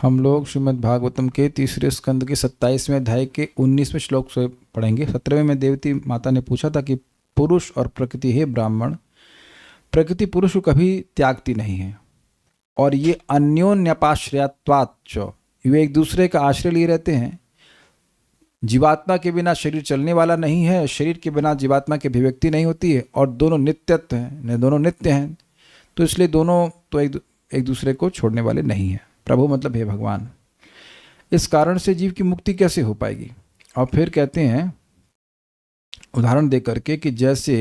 हम लोग श्रीमद् भागवतम के तीसरे स्कंद के 27वें अध्याय के 19वें श्लोक से पढ़ेंगे। 17वें में देवती माता ने पूछा था कि पुरुष और प्रकृति है ब्राह्मण, प्रकृति पुरुष को कभी त्यागती नहीं है और ये अन्योन्यपाश्रयात्वाच्च, वे एक दूसरे का आश्रय लिए रहते हैं। जीवात्मा के बिना शरीर चलने वाला नहीं है, शरीर के बिना जीवात्मा की अभिव्यक्ति नहीं होती है और दोनों नित्यत्व हैं, दोनों नित्य हैं। तो इसलिए दोनों तो एक दूसरे को छोड़ने वाले नहीं हैं। प्रभु मतलब हे भगवान। इस कारण से जीव की मुक्ति कैसे हो पाएगी? और फिर कहते हैं उदाहरण दे करके कि जैसे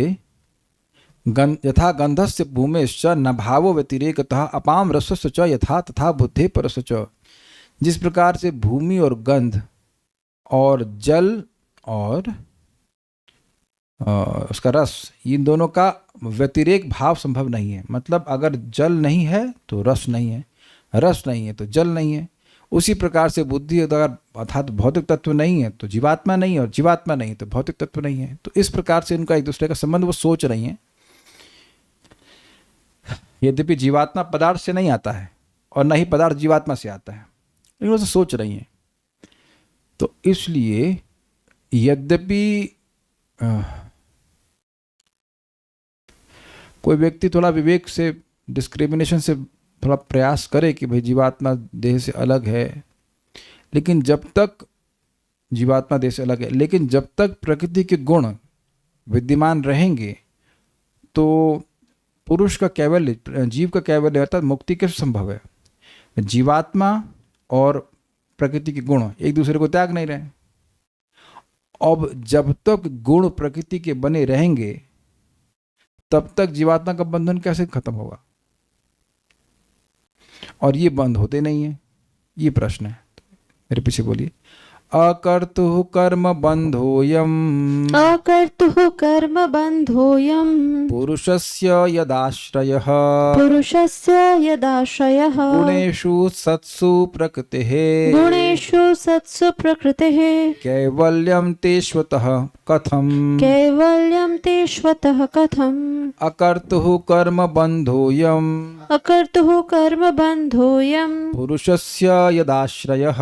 यथा गंधस्य भूमेश्च न भावो व्यतिरेकतः अपाम रसस्य च यथा तथा बुद्धे परस्य च। जिस प्रकार से भूमि और गंध और जल और उसका रस, इन दोनों का व्यतिरेक भाव संभव नहीं है। मतलब अगर जल नहीं है तो रस नहीं है, रस नहीं है तो जल नहीं है। उसी प्रकार से बुद्धि अगर अर्थात भौतिक तत्व नहीं है तो जीवात्मा नहीं है, और जीवात्मा नहीं है तो भौतिक तत्व नहीं है। तो इस प्रकार से इनका एक दूसरे का संबंध वो सोच रही हैं। यद्यपि जीवात्मा पदार्थ से नहीं आता है और न ही पदार्थ जीवात्मा से आता है, लेकिन वो सोच रही हैं। तो इसलिए यद्यपि कोई व्यक्ति थोड़ा विवेक से, डिस्क्रिमिनेशन से थोड़ा प्रयास करे कि भाई जीवात्मा देह से अलग है, लेकिन जब तक जीवात्मा देह से अलग है, लेकिन जब तक प्रकृति के गुण विद्यमान रहेंगे तो पुरुष का कैवल्य, जीव का कैवल्य अर्थात मुक्ति कैसे संभव है? जीवात्मा और प्रकृति के गुण एक दूसरे को त्याग नहीं रहे। अब जब तक गुण प्रकृति के बने रहेंगे तब तक जीवात्मा का बंधन कैसे खत्म होगा? और ये बंद होते नहीं है, ये प्रश्न है। मेरे पीछे बोलिए। अकर्तुः कर्म बंधोयम, अकर्तुः कर्म बंधोयम पुरुषस्य यदाश्रयः, पुरुषस्य यदाश्रयः गुणेषु सत्सु प्रकृतेः, गुणेषु सत्सु प्रकृतेः कैवल्यं ते स्वतः कथम्, कैवल्यं ते स्वतः कथम्। अकर्तुः कर्म बंधोयम, अकर्तुः कर्म बंधोयम पुरुषस्य यदाश्रयः,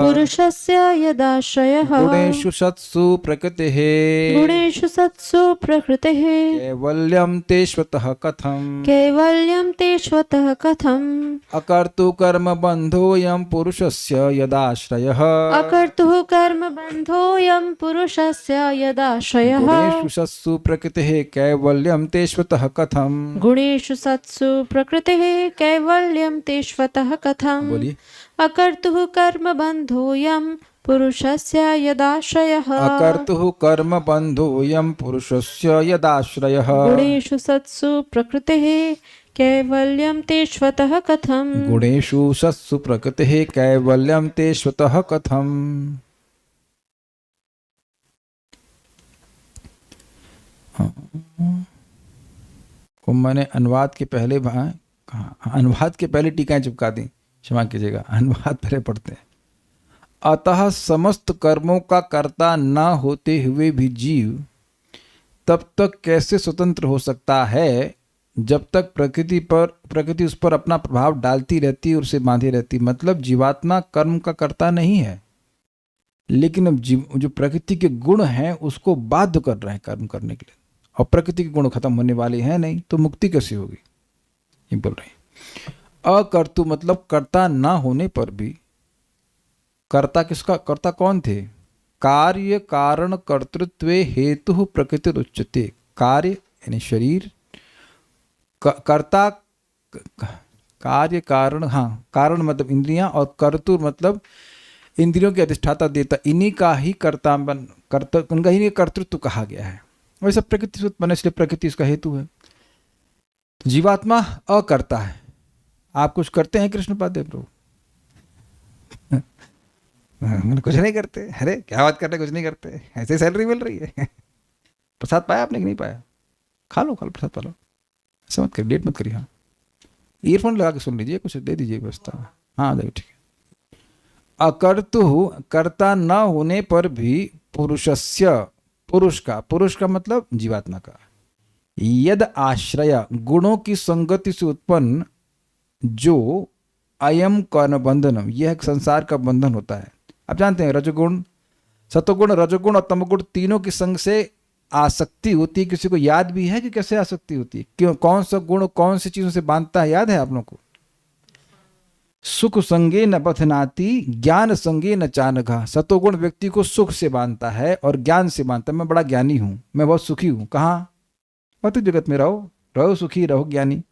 पुरुषस्य यदाश्रयः, गुणेषु सत्सु प्रकृतेः, गुणेषु सत्सु प्रकृतेः कैवल्यं ते स्वतः कथम्, कैवल्यं ते स्वतः कथम्। अकर्तु कर्म बंधोयम पुरुषस्य यदाश्रयः, अकर्तुः कर्म बंधोयम पुरुषस्य यदाश्रयः, गुणेषु सत्सु प्रकृतेः कैवल्यं ते स्वतः कथम्। गुणेषु सत्सु प्रकृतेः कैवल्यं ते स्वतः कथम्। बोलिए। अकर्तुः कर्म बंधोयम पुरुषस्य यदाश्रयः, अकर्तुः कर्म बंधोयम पुरुषस्य यदाश्रयः, गुणेषु सत्सु प्रकृतेः कैवल्यं ते स्वतः कथम्। गुणेषु सत्सु प्रकृतेः कैवल्यं ते स्वतः कथम्। को मैंने अनुवाद के पहले अनुवाद के पहले टीकाएं चिपका दी, क्षमा कीजिएगा, अनुवाद पहले पढ़ते हैं। अतः समस्त कर्मों का कर्ता न होते हुए भी जीव तब तक कैसे स्वतंत्र हो सकता है जब तक प्रकृति उस पर अपना प्रभाव डालती रहती है और उसे बांधे रहती। मतलब जीवात्मा कर्म का कर्ता नहीं है, लेकिन अब जो प्रकृति के गुण हैं उसको बाध्य कर रहे हैं कर्म करने के लिए, और प्रकृति के गुण खत्म होने वाले हैं नहीं, तो मुक्ति कैसे होगी? ये बोल रहे हैं। अकर्तु मतलब कर्ता ना होने पर भी, कर्ता किसका, कर्ता कौन थे? कार्य कारण कर्तृत्वे हेतु प्रकृति उच्यते। कार्य यानी शरीर, कर्ता कार्य कारण, हाँ कारण मतलब इंद्रियां, और कर्तु मतलब इंद्रियों के अधिष्ठाता देता, इन्हीं का ही कर्ता उनका ही कर्तृत्व कहा गया है। वैसा प्रकृति से उत्पन्न, इसलिए प्रकृति इसका हेतु है। तो जीवात्मा अकर्ता है। आप कुछ करते हैं कृष्ण पादे प्रभु? कुछ नहीं करते। अरे क्या बात कर रहे, कुछ नहीं करते, ऐसे सैलरी मिल रही है। प्रसाद पाया आपने कि नहीं पाया? खा लो प्रसाद पा लो, ऐसा मत करिए, डेट मत करिए। हाँ ईयरफोन लगा के सुन लीजिए, कुछ दे दीजिए व्यवस्था। हाँ देखिए ठीक है। अकर्तु कर्ता न होने पर भी पुरुषस्य, पुरुष का मतलब जीवात्मा का, यद आश्रय गुणों की संगति से उत्पन्न जो अयम कर्ण बंधनम, यह एक संसार का बंधन होता है। आप जानते हैं रजोगुण, सतोगुण, रजोगुण और तमोगुण तीनों के संग से आसक्ति होती है। किसी को याद भी है कि कैसे आसक्ति होती है, क्यों, कौन सा गुण कौन सी चीजों से बांधता है, याद है आप लोगों को? सुख संगे न बधनाति, ज्ञान संगे न चानघा। सतोगुण व्यक्ति को सुख से बांधता है और ज्ञान से बांधता है। मैं बड़ा ज्ञानी हूं, मैं बहुत सुखी हूं, कहाँ? भौतिक जगत में रहो, रहो सुखी, रहो ज्ञानी।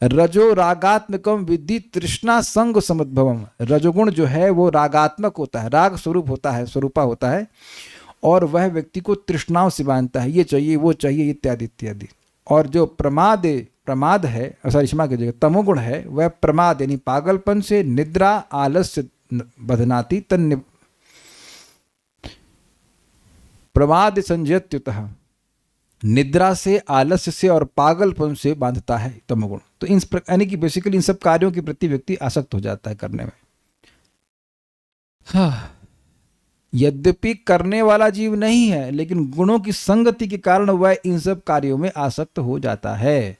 रजो रागात्मकम विद्धि तृष्णा संग समुद्भवम। रजोगुण जो है वो रागात्मक होता है, राग स्वरूप होता है, स्वरूपा होता है, और वह व्यक्ति को तृष्णाओं से बांधता है, ये चाहिए वो चाहिए इत्यादि इत्यादि। और जो प्रमाद है, सॉरी क्षमा कीजिएगा, तमोगुण है, वह प्रमाद यानी पागलपन से, निद्रा आलस्य बधनाति तन प्रमाद संजयत्युतः, निद्रा से, आलस्य से और पागलपन से बांधता है तमोगुण। तो इन यानी कि बेसिकली इन सब कार्यों के प्रति व्यक्ति आसक्त हो जाता है करने में। यद्यपि करने वाला जीव नहीं है, लेकिन गुणों की संगति के कारण वह इन सब कार्यों में आसक्त हो जाता है।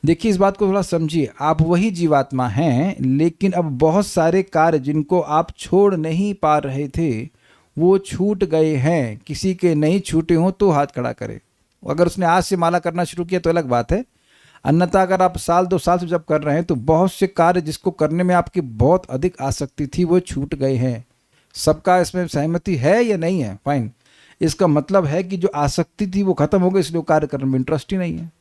देखिए इस बात को थोड़ा समझिए, आप वही जीवात्मा हैं, लेकिन अब बहुत सारे कार्य जिनको आप छोड़ नहीं पा रहे थे वो छूट गए हैं। किसी के नहीं छूटे हों तो हाथ खड़ा करे। अगर उसने आज से माला करना शुरू किया तो अलग बात है, अन्यथा अगर आप साल 2 साल से जब कर रहे हैं तो बहुत से कार्य जिसको करने में आपकी बहुत अधिक आसक्ति थी वो छूट गए हैं। सबका इसमें सहमति है या नहीं है? फाइन। इसका मतलब है कि जो आसक्ति थी वो खत्म हो गई, इसलिए कार्य करने में इंटरेस्ट ही नहीं है।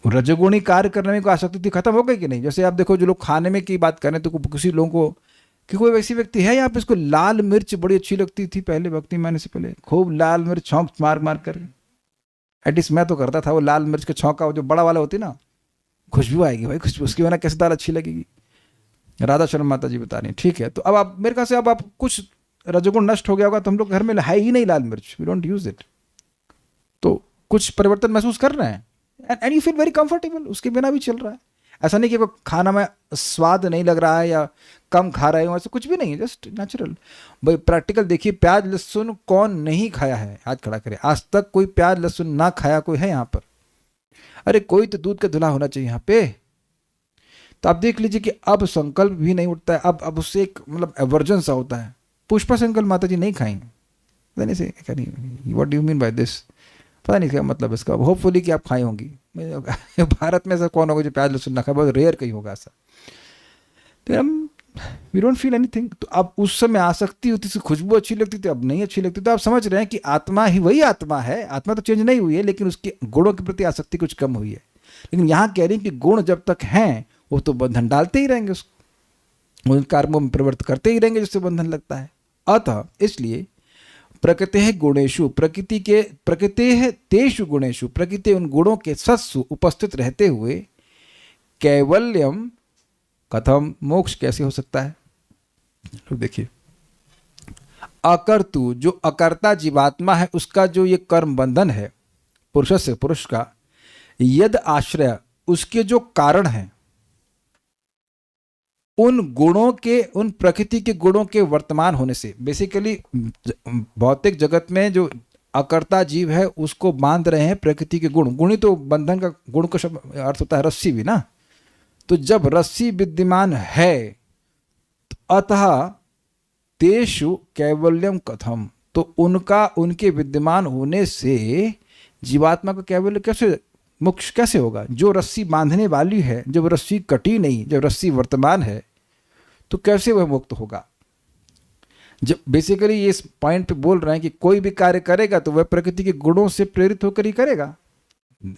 रजोगुणी कार्य करने में कोई आसक्ति थी, खत्म हो गई कि नहीं? जैसे आप देखो, जो लोग खाने में की बात करें तो किसी लोगों को, कि कोई वैसी व्यक्ति है यहाँ पे इसको लाल मिर्च बड़ी अच्छी लगती थी पहले, भक्ति में आने से पहले खूब लाल मिर्च छौंक मार मार कर, एटलीस्ट मैं तो करता था। वो लाल मिर्च का छौंका जो बड़ा वाला होती ना, खुशबू आएगी भाई, खुशबू, उसकी वजह कैसे दाल अच्छी लगेगी। राधा शर्मा माता जी बता रही, ठीक है। तो अब आप मेरे ख्याल से अब आप कुछ रजोगुण नष्ट हो गया होगा, तो हम लोग घर में है ही नहीं लाल मिर्च, वी डोंट यूज इट। तो कुछ परिवर्तन महसूस कर रहे हैं, and you feel very comfortable, उसके बिना भी चल रहा है। ऐसा नहीं कि वो खाना में स्वाद नहीं लग रहा है या कम खा रहे हो, ऐसा कुछ भी नहीं है, जस्ट नेचुरल। भाई प्रैक्टिकल देखिए, प्याज लहसुन कौन नहीं खाया है? हाथ खड़ा करे। आज तक कोई प्याज लहसुन ना खाया कोई है यहाँ पर? अरे कोई तो दूध का धुला होना चाहिए यहाँ पे। तो आप देख लीजिए कि अब संकल्प भी नहीं उठता है, अब उससे एक मतलब एवर्जन सा होता है। पुष्पा संकल्प माता जी नहीं खाएंगे, पता नहीं से what do you mean by this, पता नहीं क्या मतलब इसका। होपफुली कि आप खाई होंगी। भारत में ऐसा कौन होगा जो प्याज लहसुन ना खाए? बहुत रेयर कहीं होगा ऐसा। तो हम वी डोंट फील एनीथिंग। तो अब उस समय आसक्ति होती थी, खुशबू अच्छी लगती थी, अब नहीं अच्छी लगती। तो आप समझ रहे हैं कि आत्मा ही वही आत्मा है, आत्मा तो चेंज नहीं हुई है, लेकिन उसके गुणों के प्रति आसक्ति कुछ कम हुई है। लेकिन यहाँ कह रही है कि गुण जब तक हैं वो तो बंधन डालते ही रहेंगे, उसको उन कर्मों में प्रवृत्त करते ही रहेंगे जिससे बंधन लगता है। अतः इसलिए प्रकृति गुणेशु, प्रकृति तेषु गुणेशु, प्रकृति उन गुणों के सत्सु उपस्थित रहते हुए कैवल्यम कथम, मोक्ष कैसे हो सकता है? तो देखिए, अकर्तु, जो अकर्ता जीवात्मा है उसका जो ये कर्म बंधन है पुरुष से, पुरुष का यद आश्रय, उसके जो कारण है, उन गुणों के, उन प्रकृति के गुणों के वर्तमान होने से। बेसिकली भौतिक जगत में जो अकर्ता जीव है उसको बांध रहे हैं प्रकृति के गुण। गुण ही तो बंधन का, गुण का शब्द अर्थ होता है रस्सी भी ना। तो जब रस्सी विद्यमान है, अतः तेषु कैवल्यम कथम, तो उनका, उनके विद्यमान होने से जीवात्मा का कैवल्य कैसे, मोक्ष कैसे होगा? जो रस्सी बांधने वाली है, जब रस्सी कटी नहीं, जब रस्सी वर्तमान है, तो कैसे वह मुक्त होगा? जब बेसिकली ये इस पॉइंट पे बोल रहे हैं कि कोई भी कार्य करेगा तो वह प्रकृति के गुणों से प्रेरित होकर ही करेगा।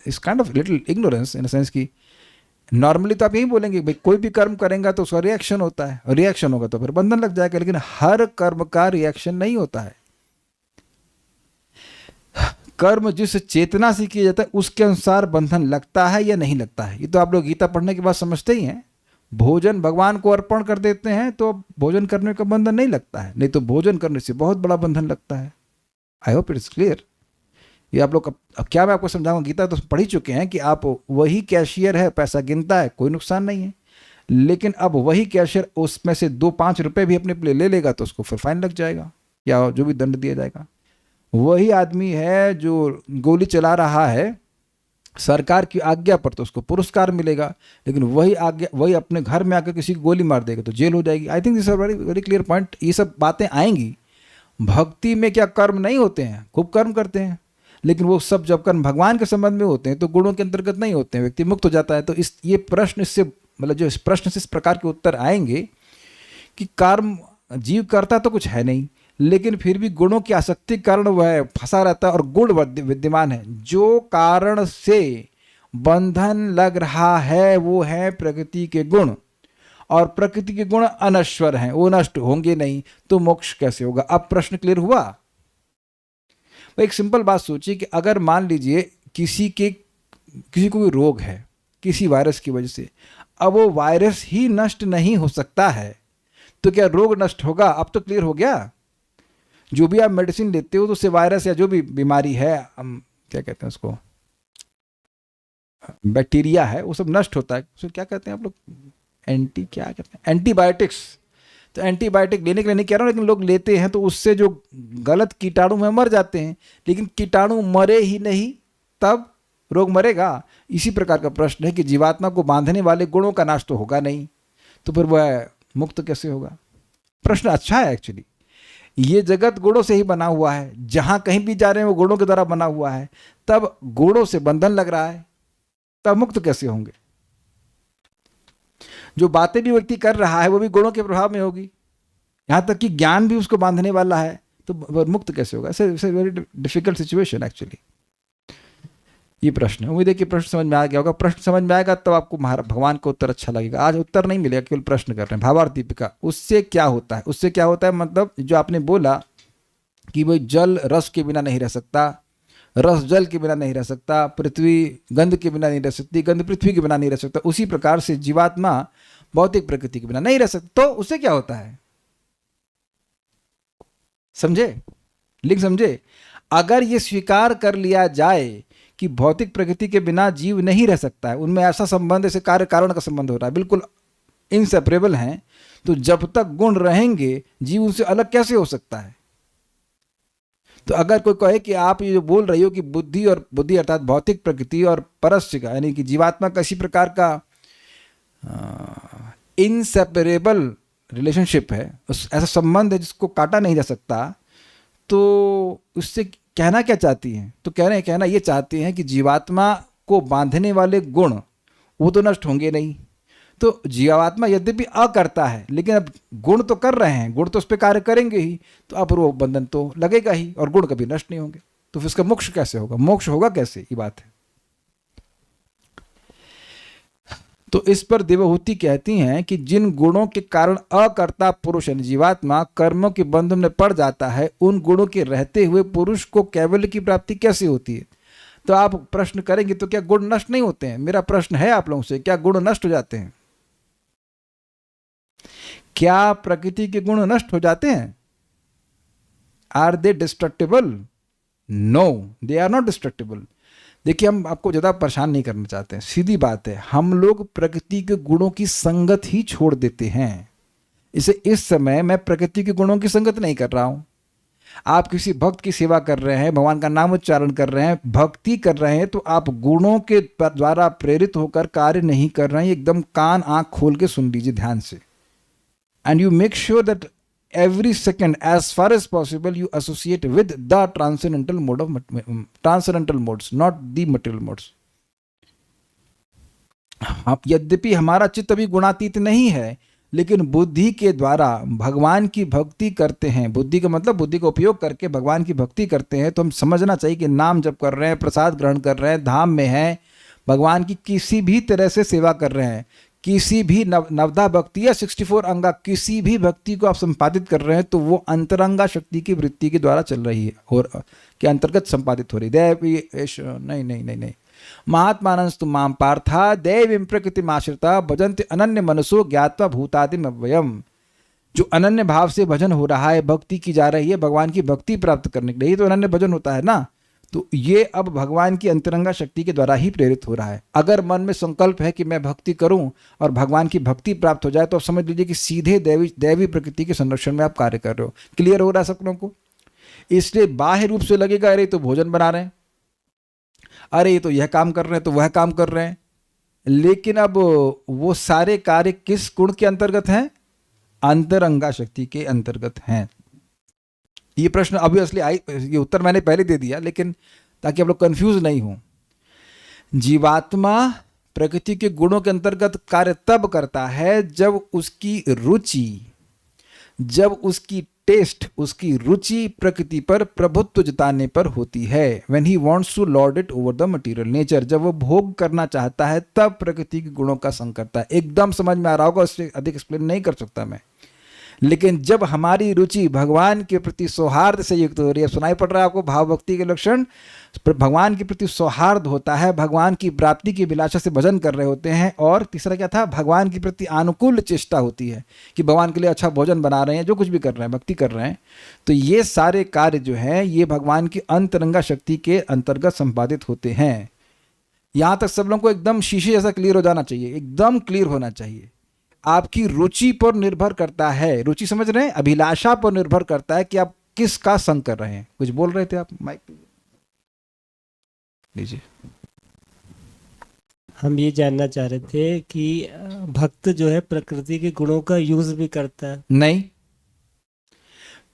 इस kind of little ignorance in sense की नॉर्मली तो आप यही बोलेंगे भाई कोई भी कर्म करेंगे तो उसका रिएक्शन होता है, और रिएक्शन होगा तो फिर बंधन लग जाएगा। लेकिन हर कर्म का रिएक्शन नहीं होता है। कर्म जिस चेतना से किया जाता है उसके अनुसार बंधन लगता है या नहीं लगता है। ये तो आप लोग गीता पढ़ने के बाद समझते ही हैं। भोजन भगवान को अर्पण कर देते हैं तो भोजन करने का बंधन नहीं लगता है, नहीं तो भोजन करने से बहुत बड़ा बंधन लगता है। I hope it's clear. ये आप लोग अब क्या मैं आपको समझाऊंगा, गीता तो पढ़ ही चुके हैं कि आप वही कैशियर है, पैसा गिनता है, कोई नुकसान नहीं है। लेकिन अब वही कैशियर उसमें से 2-5 रुपए भी अपने लिए ले लेगा तो उसको फिर फाइन लग जाएगा या जो भी दंड दिया जाएगा। वही आदमी है जो गोली चला रहा है सरकार की आज्ञा पर तो उसको पुरस्कार मिलेगा, लेकिन वही अपने घर में आकर किसी को गोली मार देगा तो जेल हो जाएगी। I think this are very very clear point. ये सब बातें आएंगी। भक्ति में क्या कर्म नहीं होते हैं, खूब कर्म करते हैं, लेकिन वो सब जब कर्म भगवान के संबंध में होते हैं तो गुणों के अंतर्गत नहीं होते हैं, व्यक्ति मुक्त हो जाता है। तो ये प्रश्न इससे मतलब जो इस प्रश्न से इस प्रकार के उत्तर आएंगे कि कर्म जीव करता तो कुछ है नहीं, लेकिन फिर भी गुणों की आसक्ति के कारण वह फंसा रहता है और गुण विद्यमान है। जो कारण से बंधन लग रहा है वो है प्रकृति के गुण, और प्रकृति के गुण अनश्वर हैं, वो नष्ट होंगे नहीं, तो मोक्ष कैसे होगा? अब प्रश्न क्लियर हुआ। एक सिंपल बात सोचिए कि अगर मान लीजिए किसी को कोई रोग है किसी वायरस की वजह से, अब वो वायरस ही नष्ट नहीं हो सकता है, तो क्या रोग नष्ट होगा? अब तो क्लियर हो गया। जो भी आप मेडिसिन लेते हो तो उससे वायरस या जो भी बीमारी है, क्या कहते हैं उसको, बैक्टीरिया है, वो सब नष्ट होता है। उसको क्या कहते हैं आप लोग, क्या कहते हैं, एंटीबायोटिक्स। तो एंटीबायोटिक लेने के लिए नहीं कह रहा हूँ, लेकिन लोग लेते हैं तो उससे जो गलत कीटाणु में मर जाते हैं, लेकिन कीटाणु मरे ही नहीं तब रोग मरेगा। इसी प्रकार का प्रश्न है कि जीवात्मा को बांधने वाले गुणों का नाश तो होगा नहीं, तो फिर वह मुक्त कैसे होगा? प्रश्न अच्छा है एक्चुअली। ये जगत गुणों से ही बना हुआ है, जहां कहीं भी जा रहे हैं वो गुणों के द्वारा बना हुआ है, तब गुणों से बंधन लग रहा है, तब मुक्त कैसे होंगे? जो बातें भी व्यक्ति कर रहा है वो भी गुणों के प्रभाव में होगी, यहां तक कि ज्ञान भी उसको बांधने वाला है, तो मुक्त कैसे होगा? It's very difficult situation actually. ये प्रश्न है। उम्मीद है कि प्रश्न समझ में आ गया होगा। प्रश्न समझ में आएगा तब आपको भगवान का उत्तर अच्छा लगेगा। आज उत्तर नहीं मिलेगा, केवल प्रश्न कर रहे हैं। भावार्थ दीपिका, उससे क्या होता है? उससे क्या होता है मतलब जो आपने बोला कि भाई जल रस के बिना नहीं रह सकता, रस जल के बिना नहीं रह सकता, पृथ्वी गंध के बिना नहीं रह सकती, गंध पृथ्वी के बिना नहीं रह सकता, उसी प्रकार से जीवात्मा भौतिक प्रकृति के बिना नहीं रह सकता। तो उससे क्या होता है? समझे? लिंक समझे? अगर ये स्वीकार कर लिया जाए कि भौतिक प्रकृति के बिना जीव नहीं रह सकता है, उनमें ऐसा संबंध, ऐसे कार्य कारण का संबंध हो रहा है, बिल्कुल इनसेपरेबल हैं, तो जब तक गुण रहेंगे जीव उनसे अलग कैसे हो सकता है? तो अगर कोई कहे कि आप ये जो बोल रही हो कि बुद्धि अर्थात भौतिक प्रकृति और परस्य का यानी कि जीवात्मा का इसी प्रकार का इनसेपरेबल रिलेशनशिप है, ऐसा संबंध है जिसको काटा नहीं जा सकता, तो उससे कहना क्या चाहती हैं? तो कहना ये चाहती हैं कि जीवात्मा को बांधने वाले गुण वो तो नष्ट होंगे नहीं, तो जीवात्मा यद्यपि अकर्ता है लेकिन अब गुण तो कर रहे हैं, गुण तो उस पर कार्य करेंगे ही, तो अब वो बंधन तो लगेगा ही और गुण कभी नष्ट नहीं होंगे, तो फिर इसका मोक्ष कैसे होगा? मोक्ष होगा कैसे? ये बात है। तो इस पर देवहूति कहती हैं कि जिन गुणों के कारण अकर्ता पुरुष यानी जीवात्मा कर्मों के बंधन में पड़ जाता है, उन गुणों के रहते हुए पुरुष को कैवल्य की प्राप्ति कैसे होती है? तो आप प्रश्न करेंगे तो क्या गुण नष्ट नहीं होते हैं? मेरा प्रश्न है आप लोगों से, क्या गुण नष्ट हो जाते हैं? क्या प्रकृति के गुण नष्ट हो जाते हैं? Are they destructible? No, they are not destructible. देखिए, हम आपको ज़्यादा परेशान नहीं करना चाहते हैं, सीधी बात है, हम लोग प्रकृति के गुणों की संगत ही छोड़ देते हैं। इसे इस समय मैं प्रकृति के गुणों की संगत नहीं कर रहा हूँ। आप किसी भक्त की सेवा कर रहे हैं, भगवान का नाम उच्चारण कर रहे हैं, भक्ति कर रहे हैं, तो आप गुणों के द्वारा प्रेरित होकर कार्य नहीं कर रहे हैं। एकदम कान आँख खोल के सुन लीजिए ध्यान से, and you make sure that every second as far as possible you associate with the transcendental modes, not the material modes. यद्यपि हमारा चित्त अभी गुणातीत नहीं है, लेकिन बुद्धि के द्वारा भगवान की भक्ति करते हैं, बुद्धि का मतलब बुद्धि का उपयोग करके भगवान की भक्ति करते हैं, तो हम समझना चाहिए कि नाम जप कर रहे हैं, प्रसाद ग्रहण कर रहे हैं, धाम में हैं, भगवान की किसी भी तरह से सेवा कर रहे हैं, किसी भी नवधा भक्ति या 64 अंगा किसी भी भक्ति को आप संपादित कर रहे हैं, तो वो अंतरंगा शक्ति की वृत्ति के द्वारा चल रही है और के अंतर्गत संपादित हो रही है। नहीं, महात्मानस्तु माम पार्था दैवीं प्रकृतिमाश्रिता भजन्ति अनन्य मनसो ज्ञात्वा भूतादिम अव्ययम्। जो अनन्य भाव से भजन हो रहा है, भक्ति की जा रही है भगवान की भक्ति प्राप्त करने के लिए, तो अनन्य भजन होता है ना, तो ये अब भगवान की अंतरंगा शक्ति के द्वारा ही प्रेरित हो रहा है। अगर मन में संकल्प है कि मैं भक्ति करूं और भगवान की भक्ति प्राप्त हो जाए, तो आप समझ लीजिए कि सीधे दैवी प्रकृति के संरक्षण में आप कार्य कर रहे हो। क्लियर हो रहा है सब लोगों को? इसलिए बाह्य रूप से लगेगा अरे तो भोजन बना रहे हैं, अरे ये तो यह काम कर रहे हैं तो वह काम कर रहे हैं, लेकिन अब वो सारे कार्य किस गुण के अंतर्गत हैं? अंतरंगा शक्ति के अंतर्गत हैं। ये प्रश्न अभी असली आई, ये उत्तर मैंने पहले दे दिया, लेकिन ताकि आप लोग कंफ्यूज नहीं हो। जीवात्मा प्रकृति के गुणों के अंतर्गत कार्य तब करता है जब उसकी रुचि, जब उसकी टेस्ट, उसकी रुचि प्रकृति पर प्रभुत्व जताने पर होती है। When he wants to lord it over the material nature, जब वो भोग करना चाहता है तब प्रकृति के गुणों का संग करता है। एकदम समझ में आ रहा होगा, उससे अधिक एक्सप्लेन नहीं कर सकता मैं। लेकिन जब हमारी रुचि भगवान के प्रति सौहार्द से युक्त हो रही है, सुनाई पड़ रहा है आपको भाव भक्ति के लक्षण, भगवान के प्रति सौहार्द होता है, भगवान की प्राप्ति की अभिलाषा से भजन कर रहे होते हैं, और तीसरा क्या था, भगवान के प्रति अनुकूल चेष्टा होती है कि भगवान के लिए अच्छा भोजन बना रहे हैं, जो कुछ भी कर रहे हैं, भक्ति कर रहे हैं, तो ये सारे कार्य जो हैं ये भगवान की अंतरंगा शक्ति के अंतर्गत संपादित होते हैं। यहाँ तक सब लोगों को एकदम शीशे जैसा क्लियर हो जाना चाहिए, एकदम क्लियर होना चाहिए। आपकी रुचि पर निर्भर करता है, रुचि समझ रहे हैं, अभिलाषा पर निर्भर करता है कि आप किसका संग कर रहे हैं। कुछ बोल रहे थे आप, माइक लीजिए। हम ये जानना चाह रहे थे कि भक्त जो है प्रकृति के गुणों का यूज भी करता है? नहीं,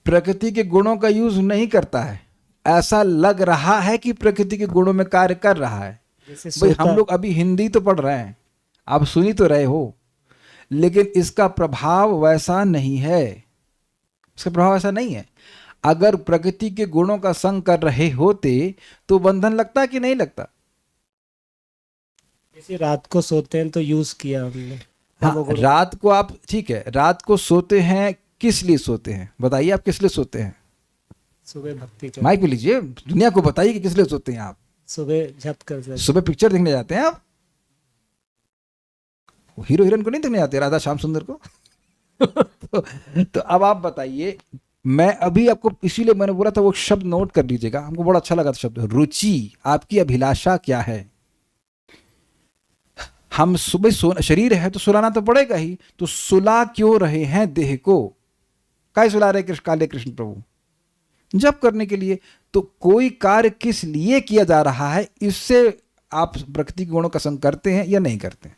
प्रकृति के गुणों का यूज नहीं करता है। ऐसा लग रहा है कि प्रकृति के गुणों में कार्य कर रहा है। भाई हम लोग अभी हिंदी तो पढ़ रहे हैं, आप सुनी तो रहे हो, लेकिन इसका प्रभाव वैसा नहीं है, इसका प्रभाव ऐसा नहीं है। अगर प्रकृति के गुणों का संग कर रहे होते तो बंधन लगता कि नहीं लगता? जैसे रात को सोते हैं तो यूज किया हमने। हाँ, रात को आप, ठीक है, रात को सोते हैं, किस लिए सोते हैं बताइए, आप किस लिए सोते हैं? सुबह भक्ति कर, माइक पे लीजिए, दुनिया को बताइए कि किस लिए सोते हैं आप। सुबह झप कर, सुबह पिक्चर देखने जाते हैं आप? हीरो हीरोइन को नहीं देखने जाते, राधा श्याम सुंदर को? तो अब आप बताइए, मैं अभी आपको इसीलिए मैंने बोला था वो शब्द नोट कर लीजिएगा, हमको बड़ा अच्छा लगा था शब्द रुचि। आपकी अभिलाषा क्या है? हम सुबह सोना, शरीर है तो सुलाना तो पड़ेगा ही, तो सुला क्यों रहे हैं देह को? काय सुला रहे कृष्ण, काले कृष्ण प्रभु? जप करने के लिए। तो कोई कार्य किस लिए किया जा रहा है, इससे आप प्रकृति के गुणों का संग करते हैं या नहीं करते हैं?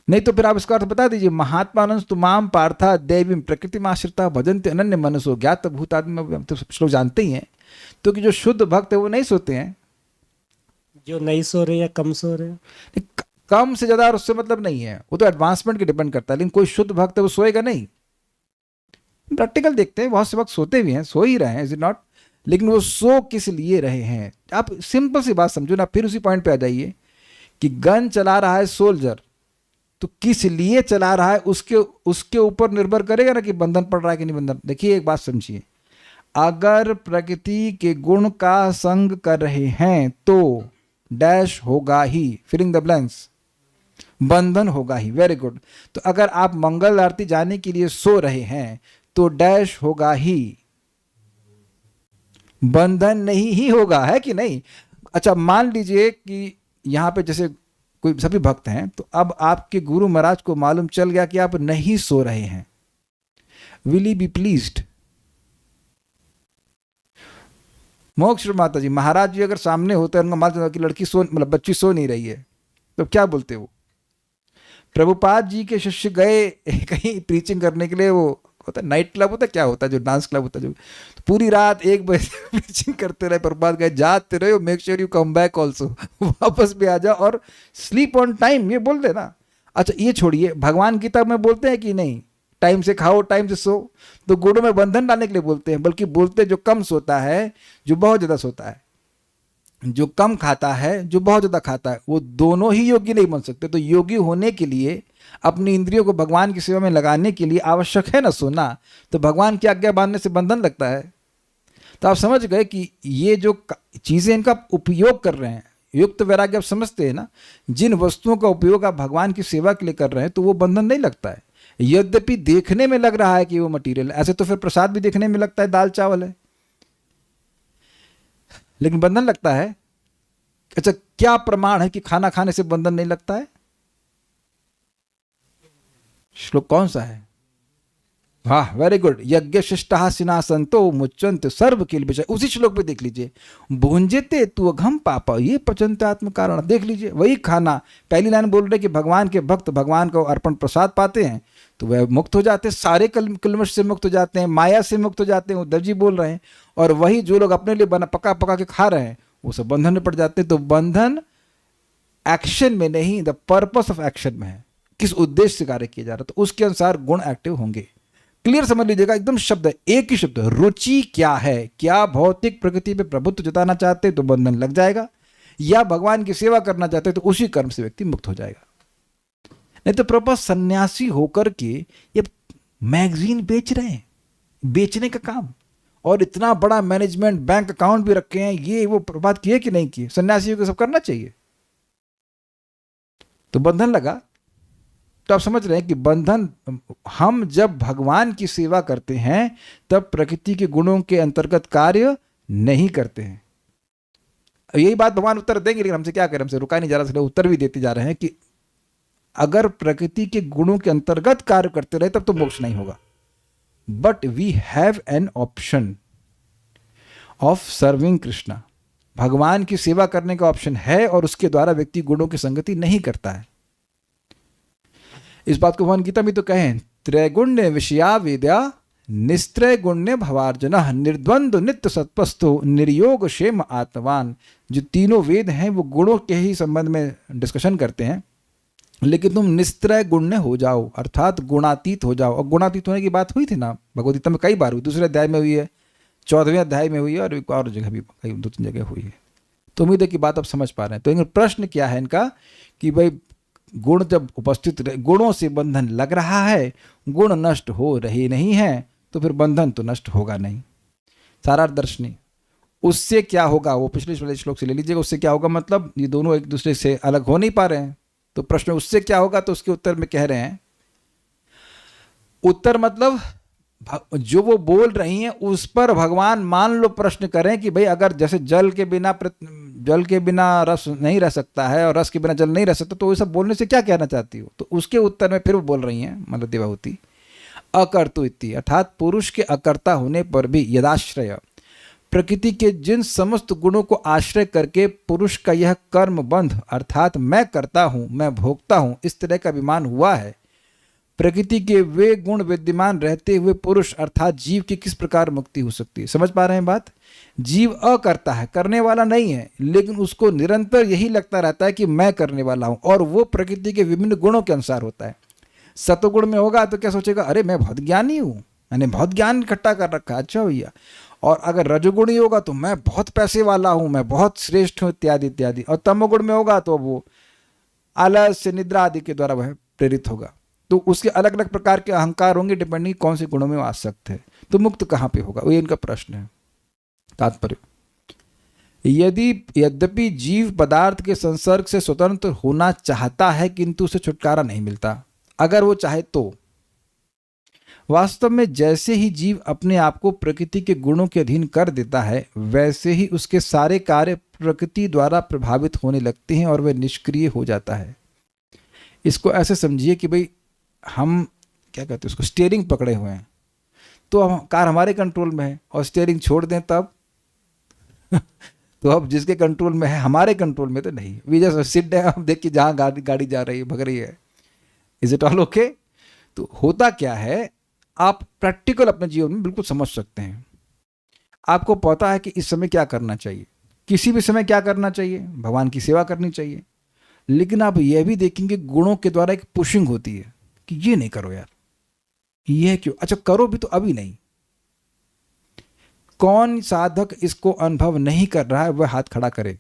नहीं तो फिर आप इसका अर्थ बता दीजिए। महात्मानंद तुमाम पार्था देवीं प्रकृति आश्रिता भजन्ते अनन्य मनसो ज्ञात भूतात्मा, हम तो श्लोक जानते ही हैं। तो कि जो शुद्ध भक्त है वो नहीं सोते हैं, जो नहीं सो रहे या कम सो रहे हैं, कम से ज्यादा और उससे मतलब नहीं है, वो तो एडवांसमेंट के डिपेंड करता है। लेकिन कोई शुद्ध भक्त है वो सोएगा नहीं। प्रैक्टिकल देखते हैं, बहुत से भक्त सोते भी हैं, सो ही रहे हैं, इज इट नॉट? लेकिन वो सो किस लिए रहे हैं? आप सिंपल सी बात समझो ना, फिर उसी पॉइंट पे आ जाइए कि गन चला रहा है सोल्जर, तो किस लिए चला रहा है उसके ऊपर निर्भर करेगा ना कि बंधन पड़ रहा है कि नहीं बंधन। देखिए एक बात समझिए, अगर प्रकृति के गुण का संग कर रहे हैं तो डैश होगा ही, फिलिंग द ब्लैंक्स, बंधन होगा ही। Very good. तो अगर आप मंगल आरती जाने के लिए सो रहे हैं तो डैश होगा ही, बंधन नहीं ही होगा, है कि नहीं? अच्छा, मान लीजिए कि यहां पे जैसे कोई सभी भक्त हैं, तो अब आपके गुरु महाराज को मालूम चल गया कि आप नहीं सो रहे हैं, विल ही बी प्लीज्ड? मोक्ष माता जी, महाराज जी अगर सामने होते हैं, उनका मालूम कि लड़की सो, मतलब बच्ची सो नहीं रही है, तो क्या बोलते वो? प्रभुपाद जी के शिष्य गए कहीं प्रीचिंग करने के लिए, वो होता है नाइट क्लब, होता है क्या होता है, जो डांस क्लब होता है, जो तो पूरी रात 1 बजे प्रीचिंग करते रहे। प्रभुपाद गए, जाते रहे, make sure you come back also, वापस भी आ जाओ और स्लीप ऑन टाइम, ये बोल देना। अच्छा ये छोड़िए, भगवान गीता में बोलते हैं कि नहीं टाइम से खाओ टाइम से सो? तो गुणों में बंधन डालने के लिए बोलते हैं, बल्कि बोलते जो कम सोता है, जो बहुत ज्यादा सोता है, जो कम खाता है, जो बहुत ज्यादा खाता है, वो दोनों ही योगी नहीं बन सकते। तो योगी होने के लिए, अपनी इंद्रियों को भगवान की सेवा में लगाने के लिए आवश्यक है ना सोना। तो भगवान की आज्ञा मानने से बंधन लगता है। तो आप समझ गए कि ये जो चीजें इनका उपयोग कर रहे हैं, युक्त वैराग्य आप समझते हैं ना, जिन वस्तुओं का उपयोग आप भगवान की सेवा के लिए कर रहे हैं, तो वो बंधन नहीं लगता है। यद्यपि देखने में लग रहा है कि वो मटीरियल, ऐसे तो फिर प्रसाद भी देखने में लगता है दाल चावल है, लेकिन बंधन लगता है। अच्छा, क्या प्रमाण है कि खाना खाने से बंधन नहीं लगता है? श्लोक कौन सा है? वाह, वेरी गुड। यज्ञ शिष्टा सिनासंतो मुच्यंत सर्व किल विषय, उसी श्लोक पे देख लीजिए, भुंजते तु अघम पाप ये पचंत आत्म कारण। देख लीजिए वही खाना, पहली लाइन बोल रहे कि भगवान के भक्त भगवान को अर्पण प्रसाद पाते हैं तो वह मुक्त हो जाते हैं, सारे कलमश से मुक्त हो जाते हैं, माया से मुक्त हो जाते हैं, उद्धव जी बोल रहे हैं। और वही जो लोग अपने लिए बना पका पका के खा रहे हैं वो सब बंधन में पड़ जाते हैं। तो बंधन एक्शन में नहीं, द पर्पस ऑफ एक्शन में है, किस उद्देश्य से कार्य किया जा रहा है, तो उसके अनुसार गुण एक्टिव होंगे। क्लियर समझ लीजिएगा, एकदम शब्द है, एक ही शब्द है। रुचि क्या है, क्या भौतिक प्रकृति पे प्रभुत्व जताना चाहते हैं तो बंधन लग जाएगा, या भगवान की सेवा करना चाहते हैं तो उसी कर्म से व्यक्ति मुक्त हो जाएगा। नहीं तो प्रभु सन्यासी होकर के ये मैगजीन बेच रहे हैं, बेचने का काम, और इतना बड़ा मैनेजमेंट बैंक अकाउंट भी रखे हैं, ये वो प्रभात किए कि नहीं किए, सन्यासियों को सब करना चाहिए। तो बंधन लगा। तो आप समझ रहे हैं कि बंधन, हम जब भगवान की सेवा करते हैं तब प्रकृति के गुणों के अंतर्गत कार्य नहीं करते हैं। यही बात भगवान उत्तर देंगे, लेकिन हमसे क्या करें, हमसे रुका नहीं जा रहा, इसलिए उत्तर भी देते जा रहे हैं कि अगर प्रकृति के गुणों के अंतर्गत कार्य करते रहे तब तो मोक्ष नहीं होगा। But we have an option of serving Krishna, भगवान की सेवा करने का ऑप्शन है, और उसके द्वारा व्यक्ति गुणों की संगति नहीं करता है। इस बात को भगवान गीता में तो कहें, त्रैगुण्य विषया विद्या निस्त्रय गुण्य भवार्जन निर्द्वंद नित्य सत्पस्थो निर्योग क्षेम आत्मवान। जो तीनों वेद हैं वो गुणों के ही संबंध में डिस्कशन करते हैं, लेकिन तुम निस्त्रय गुण्य हो जाओ, अर्थात गुणातीत हो जाओ। और गुणातीत होने की बात हुई थी ना भगवद गीता में, कई बार हुई, दूसरे अध्याय में हुई है, 14वें अध्याय में हुई है, और एक और जगह भी कई 2-3 जगह हुई है। तो उम्मीद है कि बात आप समझ पा रहे हैं। तो इनका प्रश्न क्या है इनका कि भाई गुण जब उपस्थित रहे, गुणों से बंधन लग रहा है, गुण नष्ट हो रहे नहीं है, तो फिर बंधन तो नष्ट होगा नहीं। सारा दर्शनी उससे क्या होगा, वो पिछले श्लोक से ले लीजिएगा, उससे क्या होगा मतलब ये दोनों एक दूसरे से अलग हो नहीं पा रहे हैं। तो प्रश्न उससे क्या होगा, तो उसके उत्तर में कह रहे हैं, उत्तर मतलब जो वो बोल रही हैं उस पर भगवान मान लो प्रश्न करें कि भाई अगर जैसे जल के बिना रस नहीं रह सकता है और रस के बिना जल नहीं रह सकता, तो ये सब बोलने से क्या कहना चाहती हो। तो उसके उत्तर में फिर वो बोल रही हैं मतलब देवाहुति, अकर्तु इति, अर्थात पुरुष के अकर्ता होने पर भी यदाश्रय, प्रकृति के जिन समस्त गुणों को आश्रय करके पुरुष का यह कर्म बंध अर्थात मैं करता हूं, मैं भोगता हूं, इस तरह का अभिमान हुआ है, प्रकृति के वे गुण विद्यमान रहते हुए पुरुष अर्थात जीव की किस प्रकार मुक्ति हो सकती है। समझ पा रहे हैं बात। जीव अकर्ता है, करने वाला नहीं है, लेकिन उसको निरंतर यही लगता रहता है कि मैं करने वाला हूं, और वो प्रकृति के विभिन्न गुणों के अनुसार होता है। सतोगुण में होगा तो क्या सोचेगा, अरे मैं बहुत ज्ञानी हूं, मैंने बहुत ज्ञान इकट्ठा कर रखा है, अच्छा भैया। और अगर रजोगुणी होगा तो मैं बहुत पैसे वाला हूं, मैं बहुत श्रेष्ठ हूं, इत्यादि इत्यादि। और तमोगुण में होगा तो वो आलस्य निद्रा आदि के द्वारा वह प्रेरित होगा। तो उसके अलग अलग प्रकार के अहंकार होंगे, डिपेंडिंग कौन से गुणों में वो आसक्त है। तो मुक्त कहाँ पे होगा, वो इनका प्रश्न है। तात्पर्य, यद्यपि जीव पदार्थ के संसर्ग से स्वतंत्र होना चाहता है, किंतु उसे छुटकारा नहीं मिलता अगर वो चाहे तो। वास्तव में जैसे ही जीव अपने आप को प्रकृति के गुणों के अधीन कर देता है, वैसे ही उसके सारे कार्य प्रकृति द्वारा प्रभावित होने लगते हैं और वह निष्क्रिय हो जाता है। इसको ऐसे समझिए कि भाई हम क्या कहते हैं उसको, स्टीयरिंग पकड़े हुए हैं, तो हम कार हमारे कंट्रोल में है, और स्टीयरिंग छोड़ दें तब तो अब जिसके कंट्रोल में है, हमारे कंट्रोल में तो नहीं। वी जस्ट सिट है, हम देख के जहाँ गाड़ी जा रही है, भग रही है, इज इट ऑल ओके। तो होता क्या है, आप प्रैक्टिकल अपने जीवन में बिल्कुल समझ सकते हैं। आपको पता है कि इस समय क्या करना चाहिए, किसी भी समय क्या करना चाहिए, भगवान की सेवा करनी चाहिए। लेकिन आप यह भी देखेंगे गुणों के द्वारा एक पुशिंग होती है कि ये नहीं करो यार, ये क्यों, अच्छा करो भी तो अभी नहीं। कौन साधक इसको अनुभव नहीं कर रहा है वह हाथ खड़ा करे।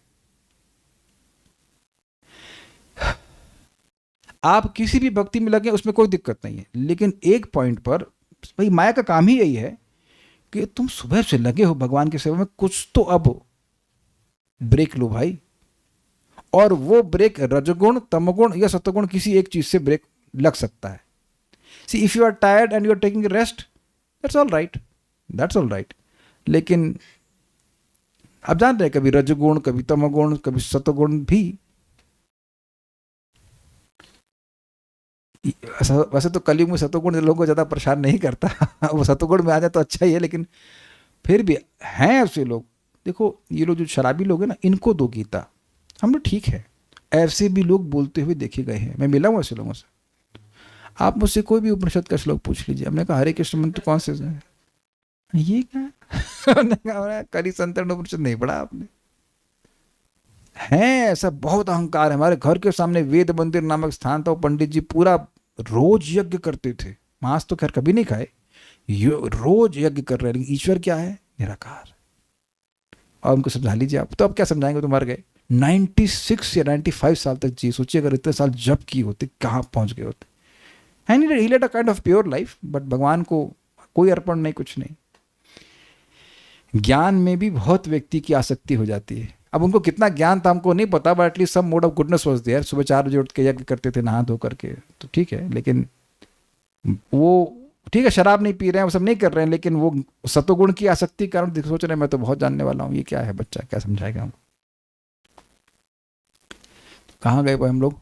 आप किसी भी भक्ति में लगे उसमें कोई दिक्कत नहीं है, लेकिन एक पॉइंट पर भाई माया का काम ही यही है कि तुम सुबह से लगे हो भगवान की सेवा में, कुछ तो अब ब्रेक लो भाई। और वो ब्रेक रजगुण, तमगुण या सतगुण, किसी एक चीज से ब्रेक लग सकता है। See if you are tired and you are taking rest, that's all right, that's all right. लेकिन आप जान रहे हैं कभी रजगुण, कभी तमगुण, कभी सतगुण भी वैसे तो कलयुग में सतोगुण लोगों को ज़्यादा परेशान नहीं करता वो सतोगुण में आ जाए तो अच्छा ही है, लेकिन फिर भी हैं ऐसे लोग। देखो ये लोग जो शराबी लोग हैं ना, इनको दो गीता, हम लोग ठीक है। ऐसे भी लोग बोलते हुए देखे गए हैं, मैं मिला हूँ ऐसे लोगों से। आप मुझसे कोई भी उपनिषद का श्लोक पूछ लीजिए, हमने कहा हरे कृष्ण मंत्र कौन से हैं? ये क्या है? हमने कहा करी संतरण उपनिषद नहीं पढ़ा आपने। है ऐसा बहुत अहंकार है। हमारे घर के सामने वेद मंदिर नामक स्थान था, पंडित जी पूरा रोज यज्ञ करते थे, मांस तो खैर कभी नहीं खाए, रोज यज्ञ कर रहे हैं, लेकिन ईश्वर क्या है? निराकार। और उनको समझा लीजिए आप, तो अब क्या समझाएंगे, तो मर गए। 96 या 95 साल तक जी, सोचिए अगर इतने साल जब की होते कहाँ पहुंच गए होते। And he led a kind of pure life, but भगवान को कोई अर्पण नहीं, कुछ नहीं। ज्ञान में भी बहुत व्यक्ति की आसक्ति हो जाती है। अब उनको कितना ज्ञान था हमको नहीं पता, but at least some mode of goodness was there. सुबह 4 बजे उठ के यज्ञ करते थे नहा धो करके, तो ठीक है। लेकिन वो ठीक है, शराब नहीं पी रहे हैं, वो सब नहीं कर रहे हैं, लेकिन वो सतोगुण की आसक्ति के कारण सोच रहे हैं मैं तो बहुत जानने वाला हूँ, ये क्या है बच्चा, क्या समझाएगा हमको। कहाँ गए हम लोग?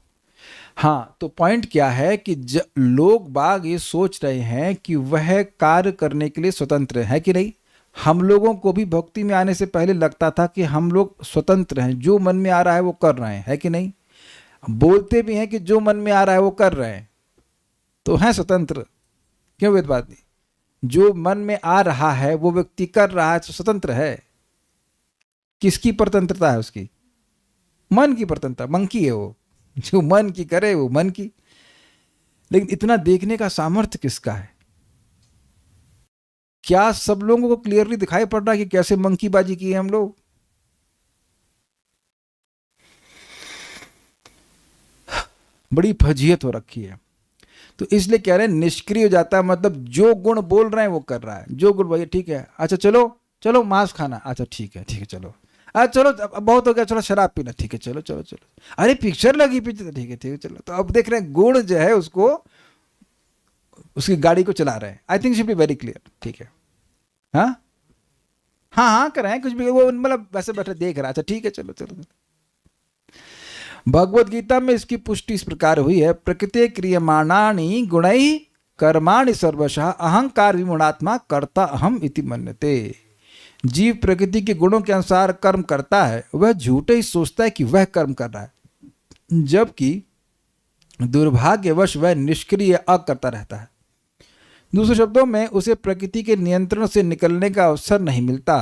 हाँ, तो पॉइंट क्या है कि लोग बाग ये सोच रहे हैं कि वह कार्य करने के लिए स्वतंत्र है कि नहीं। हम लोगों को भी भक्ति में आने से पहले लगता था कि हम लोग स्वतंत्र हैं, जो मन में आ रहा है वो कर रहे हैं, है कि नहीं। बोलते भी हैं कि जो मन में आ रहा है वो कर रहे हैं, तो हैं स्वतंत्र। क्यों वेद बात नहीं, जो मन में आ रहा है वो व्यक्ति कर रहा है तो स्वतंत्र है। किसकी परतंत्रता है? उसकी मन की परतंत्रता, मंकी है वो, जो मन की करे वो मन की। लेकिन इतना देखने का सामर्थ्य किसका है? क्या सब लोगों को क्लियरली दिखाई पड़ रहा है कि कैसे मंकी बाजी की है हम लोग? बड़ी फजीहत हो रखी है। तो इसलिए कह रहे हैं निष्क्रिय हो जाता है, मतलब जो गुण बोल रहे हैं वो कर रहा है। जो गुण भाई ठीक है, अच्छा चलो चलो मांस खाना, अच्छा ठीक है चलो, चलो अब बहुत हो गया, चलो शराब पीना, ठीक है चलो चलो चलो, अरे पिक्चर लगी पिक्चर, ठीक है चलो। तो अब देख रहे हैं गुण जो है उसको, उसकी गाड़ी को चला रहे हैं। I think should be very clear, ठीक है। हाँ हाँ हाँ कर रहे हैं कुछ भी, वो मतलब वैसे बैठे देख रहा है, अच्छा ठीक है चलो चलो। भगवत गीता में इसकी पुष्टि इस प्रकार हुई है, प्रकृति क्रियमाणानि गुणैः कर्माणि सर्वशः अहंकार विमूढ़ात्मा कर्ता अहम इति मन्यते। जीव प्रकृति के गुणों के अनुसार कर्म करता है, वह झूठे ही सोचता है कि वह कर्म कर रहा है, जबकि दुर्भाग्यवश वह निष्क्रिय अकर्ता रहता है। दूसरे शब्दों में उसे प्रकृति के नियंत्रण से निकलने का अवसर नहीं मिलता,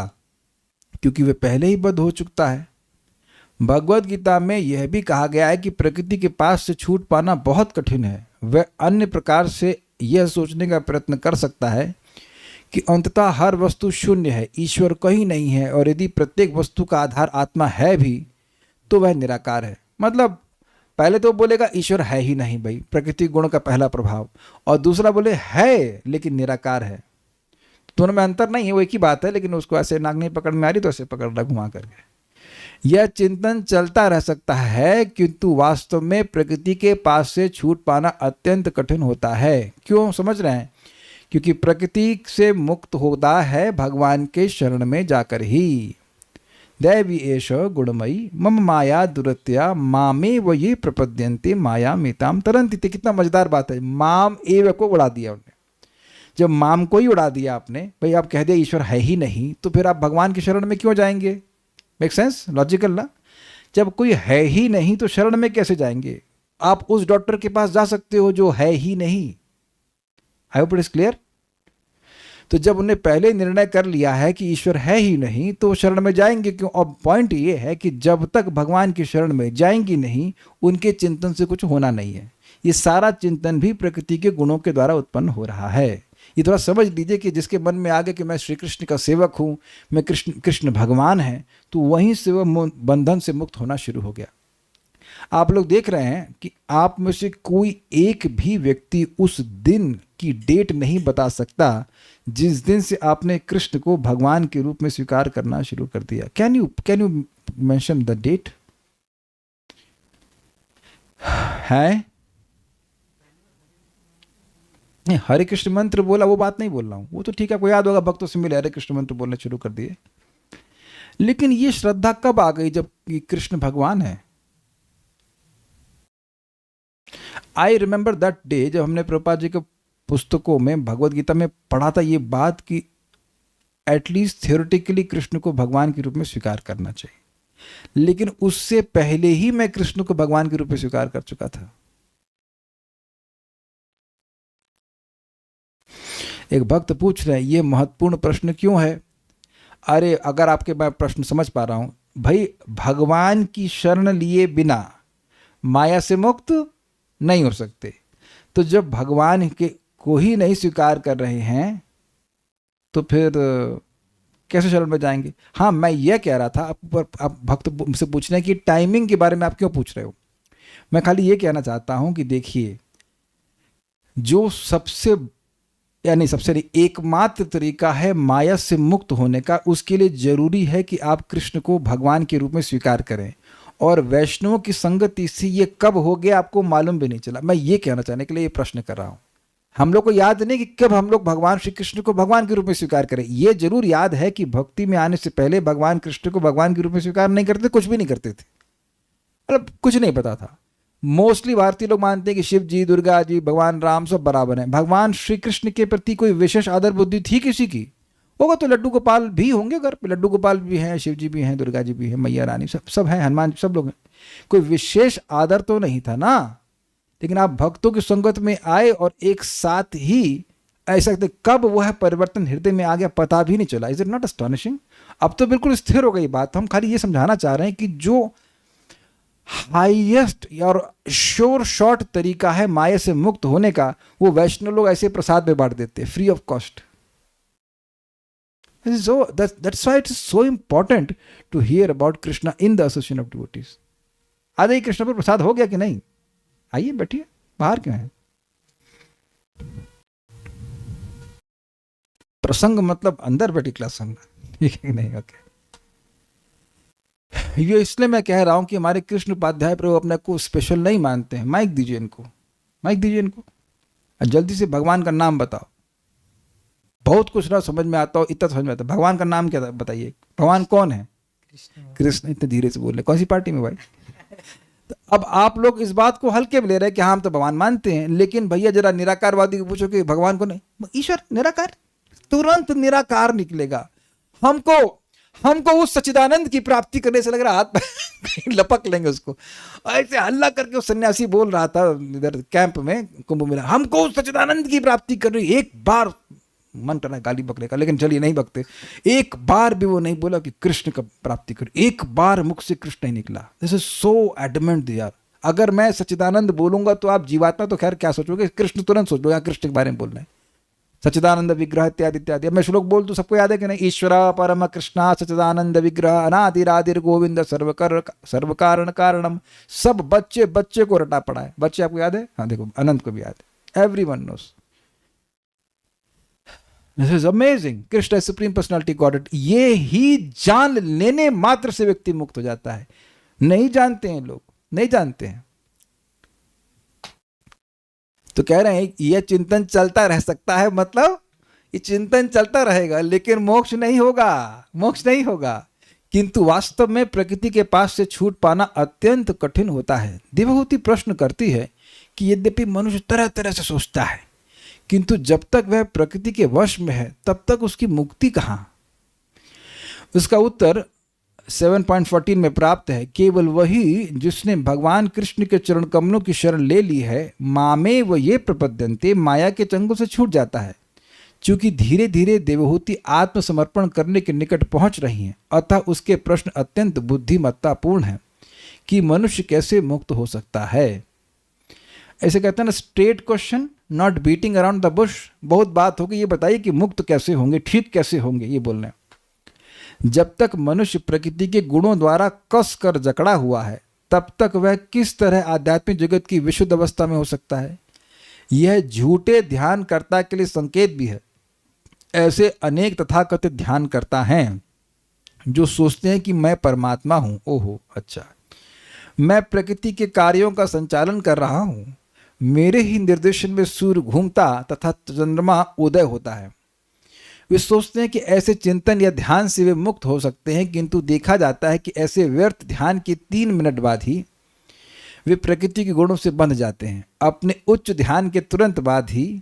क्योंकि वह पहले ही बद्ध हो चुका है। भगवत गीता में यह भी कहा गया है कि प्रकृति के पास से छूट पाना बहुत कठिन है। वह अन्य प्रकार से यह सोचने का प्रयत्न कर सकता है कि अंततः हर वस्तु शून्य है, ईश्वर कहीं नहीं है, और यदि प्रत्येक वस्तु का आधार आत्मा है भी तो वह निराकार है। मतलब पहले तो बोलेगा ईश्वर है ही नहीं भाई, प्रकृति गुण का पहला प्रभाव, और दूसरा बोले है लेकिन निराकार है। दोनों में अंतर नहीं है, वो एक ही बात है, लेकिन उसको ऐसे नाक नहीं पकड़ में आ रही तो ऐसे पकड़ रहा घुमा करके। यह चिंतन चलता रह सकता है, किंतु वास्तव में प्रकृति के पास से छूट पाना अत्यंत कठिन होता है। क्यों? समझ रहे हैं? क्योंकि प्रकृति से मुक्त होता है भगवान के शरण में जाकर ही। दैवी एष गुणमयी मम माया दुरत्या मामे व ये प्रपद्यन्ते माया मेताम तरंती। कितना मजेदार बात है, माम एव को उड़ा दिया उन्होंने। जब माम को ही उड़ा दिया आपने, भाई आप कह दिया ईश्वर है ही नहीं, तो फिर आप भगवान की शरण में क्यों जाएंगे? Make sense? लॉजिकल ना? जब कोई है ही नहीं तो शरण में कैसे जाएंगे? आप उस डॉक्टर के पास जा सकते हो जो है ही नहीं। आई होप इट इज क्लियर। तो जब उन्हें पहले निर्णय कर लिया है कि ईश्वर है ही नहीं तो शरण में जाएंगे क्यों? अब पॉइंट ये है कि जब तक भगवान की शरण में जाएंगी नहीं, उनके चिंतन से कुछ होना नहीं है। ये सारा चिंतन भी प्रकृति के गुणों के द्वारा उत्पन्न हो रहा है। ये थोड़ा समझ लीजिए कि जिसके मन में आ गया कि मैं श्री कृष्ण का सेवक हूँ, मैं कृष्ण भगवान है, तो वहीं से वह बंधन से मुक्त होना शुरू हो गया। आप लोग देख रहे हैं कि आप में से कोई एक भी व्यक्ति उस दिन की डेट नहीं बता सकता जिस दिन से आपने कृष्ण को भगवान के रूप में स्वीकार करना शुरू कर दिया। Can you mention the date? है नहीं, हरे कृष्ण मंत्र बोला वो बात नहीं बोल रहा हूं, वो तो ठीक है, आपको याद होगा भक्तों से मिले हरे कृष्ण मंत्र बोलने शुरू कर दिए। लेकिन ये श्रद्धा कब आ गई जब कृष्ण भगवान है? आई रिमेंबर दैट डे जब हमने प्रभुपाद जी के पुस्तकों में भगवत गीता में पढ़ा था ये बात कि एटलीस्ट थियोरेटिकली कृष्ण को भगवान के रूप में स्वीकार करना चाहिए, लेकिन उससे पहले ही मैं कृष्ण को भगवान के रूप में स्वीकार कर चुका था। एक भक्त पूछ रहे हैं ये महत्वपूर्ण प्रश्न क्यों है? अरे अगर आपके मैं प्रश्न समझ पा रहा हूं, भाई भगवान की शरण लिए बिना माया से मुक्त नहीं हो सकते, तो जब भगवान के को ही नहीं स्वीकार कर रहे हैं तो फिर कैसे शरण में जाएंगे? हाँ, मैं यह कह रहा था, आप भक्त मुझसे पूछ रहे हैं कि टाइमिंग के बारे में आप क्यों पूछ रहे हो। मैं खाली ये कहना चाहता हूं कि देखिए, जो सबसे नहीं एकमात्र तरीका है माया से मुक्त होने का, उसके लिए जरूरी है कि आप कृष्ण को भगवान के रूप में स्वीकार करें। और वैष्णवों की संगति से ये कब हो गया आपको मालूम भी नहीं चला। मैं ये कहना चाहने के लिए ये प्रश्न कर रहा हूं। हम लोग को याद नहीं कि कब हम लोग भगवान श्री कृष्ण को भगवान के रूप में स्वीकार करें। ये जरूर याद है कि भक्ति में आने से पहले भगवान कृष्ण को भगवान के रूप में स्वीकार नहीं करते, कुछ भी नहीं करते थे, मतलब कुछ नहीं पता था। मोस्टली भारतीय लोग मानते हैं कि शिव जी, दुर्गा जी, भगवान राम सब बराबर हैं। भगवान श्री कृष्ण के प्रति कोई विशेष आदर बुद्धि थी किसी की? होगा तो लड्डू गोपाल भी होंगे घर पे, लड्डू गोपाल भी हैं, शिव जी भी हैं, दुर्गा जी भी हैं, मैया रानी सब हैं, हनुमान जी, सब लोग हैं। कोई विशेष आदर तो नहीं था ना। लेकिन आप भक्तों की संगत में आए और एक साथ ही ऐसा कब वह परिवर्तन हृदय में आ गया पता भी नहीं चला। Is it not astonishing? अब तो बिल्कुल स्थिर हो गई बात। हम खाली ये समझाना चाह रहे हैं कि जो हाईएस्ट और श्योर शॉर्ट तरीका है माया से मुक्त होने का, वो वैष्णव लोग ऐसे प्रसाद में बांट देते हैं free of cost. So that's why it is so important to hear about Krishna in the association of devotees. आदि कृष्ण पर प्रसाद हो गया कि नहीं? आइए बैठिए, बाहर क्यों है? प्रसंग मतलब अंदर बैठी क्लास सुनना, ठीक है नहीं? ओके। ये इसलिए मैं कह रहा हूं कि हमारे कृष्ण उपाध्याय प्रभु अपने को स्पेशल नहीं मानते हैं। माइक दीजिए इनको, माइक दीजिए इनको, जल्दी से भगवान का नाम बताओ। बहुत कुछ ना समझ में आता हो, इतना समझ में आता है। भगवान का नाम क्या बताइए, भगवान कौन है? कृष्ण। इतने धीरे से बोल रहे, कौन सी पार्टी में भाई? तो अब आप लोग इस बात को हल्के में ले रहे हैं कि हाँ हम तो भगवान मानते हैं, लेकिन भैया जरा निराकारवादी को पूछो कि भगवान को नहीं, ईश्वर निराकार, तुरंत निराकार निकलेगा। हमको उस सच्चिदानंद की प्राप्ति करने से लग रहा हाथ लपक लेंगे उसको। ऐसे हल्ला करके उस सन्यासी बोल रहा था इधर कैंप में कुंभ मेला, हमको उस सच्चिदानंद की प्राप्ति कर रही। एक बार मन करना गाली बकने का, लेकिन चलिए नहीं बकते। एक बार भी वो नहीं बोला कि कृष्ण का प्राप्ति कर, एक बार मुख से कृष्ण नहीं निकला। दिस इज सो एडमेंट यार। अगर मैं सच्चिदानंद बोलूंगा तो आप जीवात्मा तो खैर क्या सोचोगे, कृष्ण तुरंत सोच लो यहाँ कृष्ण के बारे में बोल रहे हैं, सच्चिदानंद विग्रह इत्यादि इत्यादि। मैं श्लोक बोल दूं, सबको याद है कि नहीं? ईश्वर परम कृष्णा सच्चिदानंद विग्रह अनादिरादिर गोविंद सर्व कारण कारणम। सब बच्चे को रटा पड़ा है। बच्चे आपको याद है? हाँ देखो, अनंत को भी याद है। Everyone knows. This is amazing. Krishna supreme personality God. ये ही जान लेने मात्र से व्यक्ति मुक्त हो जाता है। नहीं जानते हैं लोग, नहीं जानते हैं। तो कह रहे हैं यह चिंतन चलता रह सकता है, मतलब ये चिंतन चलता रहेगा लेकिन मोक्ष नहीं होगा, मोक्ष नहीं होगा। किंतु वास्तव में प्रकृति के पास से छूट पाना अत्यंत कठिन होता है। देवहूति प्रश्न करती है कि यद्यपि मनुष्य तरह तरह से सोचता है, किंतु जब तक वह प्रकृति के वश में है तब तक उसकी मुक्ति कहाँ? उसका उत्तर 7.14 में प्राप्त है। केवल वही जिसने भगवान कृष्ण के चरण कमलों की शरण ले ली है, मामे व ये प्रपद्यन्ते, माया के चंगुल से छूट जाता है। चूंकि धीरे धीरे देवहूति आत्मसमर्पण करने के निकट पहुंच रही हैं, अतः उसके प्रश्न अत्यंत बुद्धिमत्तापूर्ण है कि मनुष्य कैसे मुक्त हो सकता है। ऐसे कहते हैं ना, straight question, not beating around the Bush. बहुत बात होगी, ये बताइए कि मुक्त कैसे होंगे, ठीक कैसे होंगे, ये बोल रहे हैं। जब तक मनुष्य प्रकृति के गुणों द्वारा कस कर जकड़ा हुआ है, तब तक वह किस तरह आध्यात्मिक जगत की विशुद्ध अवस्था में हो सकता है? यह झूठे ध्यानकर्ता के लिए संकेत भी है। ऐसे अनेक तथाकथित ध्यानकर्ता हैं जो सोचते हैं कि मैं परमात्मा हूं। ओहो अच्छा, मैं प्रकृति के कार्यों का संचालन कर रहा हूं, मेरे ही निर्देशन में सूर्य घूमता तथा चंद्रमा उदय होता है। वे सोचते हैं कि ऐसे चिंतन या ध्यान से वे मुक्त हो सकते हैं, किंतु देखा जाता है कि ऐसे व्यर्थ ध्यान के 3 मिनट बाद ही वे प्रकृति के गुणों से बंध जाते हैं। अपने उच्च ध्यान के तुरंत बाद ही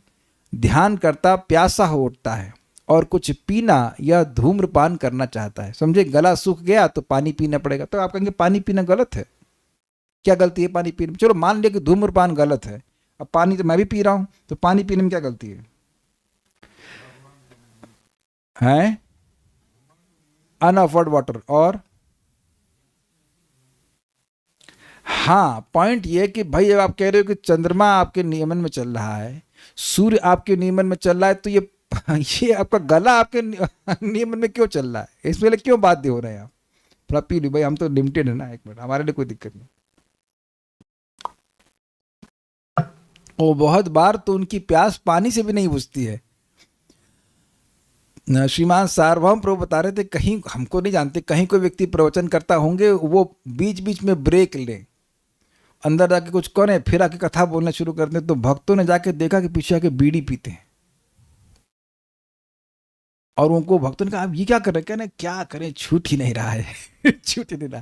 ध्यान करता प्यासा हो उठता है और कुछ पीना या धूम्रपान करना चाहता है। समझे, गला सूख गया तो पानी पीना पड़ेगा। तो आप कहेंगे पानी पीना गलत है, क्या गलती है पानी पीने में? चलो मान लिया कि धूम्रपान गलत है, अब पानी तो मैं भी पी रहा हूं, तो पानी पीने में क्या गलती है? हैं? अनऑफर्ड वाटर। और हाँ, पॉइंट ये कि भाई अब आप कह रहे हो कि चंद्रमा आपके नियमन में चल रहा है, सूर्य आपके नियमन में चल रहा है, तो ये आपका गला आपके नियमन में क्यों चल रहा है? इसमें लिए क्यों बाध्य हो रहे हैं आप? थोड़ा पी लो भाई, हम तो लिमिटेड है ना, एक मिनट, हमारे लिए कोई दिक्कत नहीं। और बहुत बार तो उनकी प्यास पानी से भी नहीं बुझती है। श्रीमान सार्वभौम प्रभु बता रहे थे, कहीं हमको नहीं जानते, कहीं कोई व्यक्ति प्रवचन करता होंगे, वो बीच बीच में ब्रेक ले, अंदर जाके कुछ करे, फिर आके कथा बोलना शुरू करते, तो भक्तों ने जाके देखा कि पीछे आके बीड़ी पीते हैं। और उनको भक्तों ने कहा आप ये क्या कर रहे हैं? कहने क्या करें, छूट ही नहीं रहा है छूट ही नहीं रहा।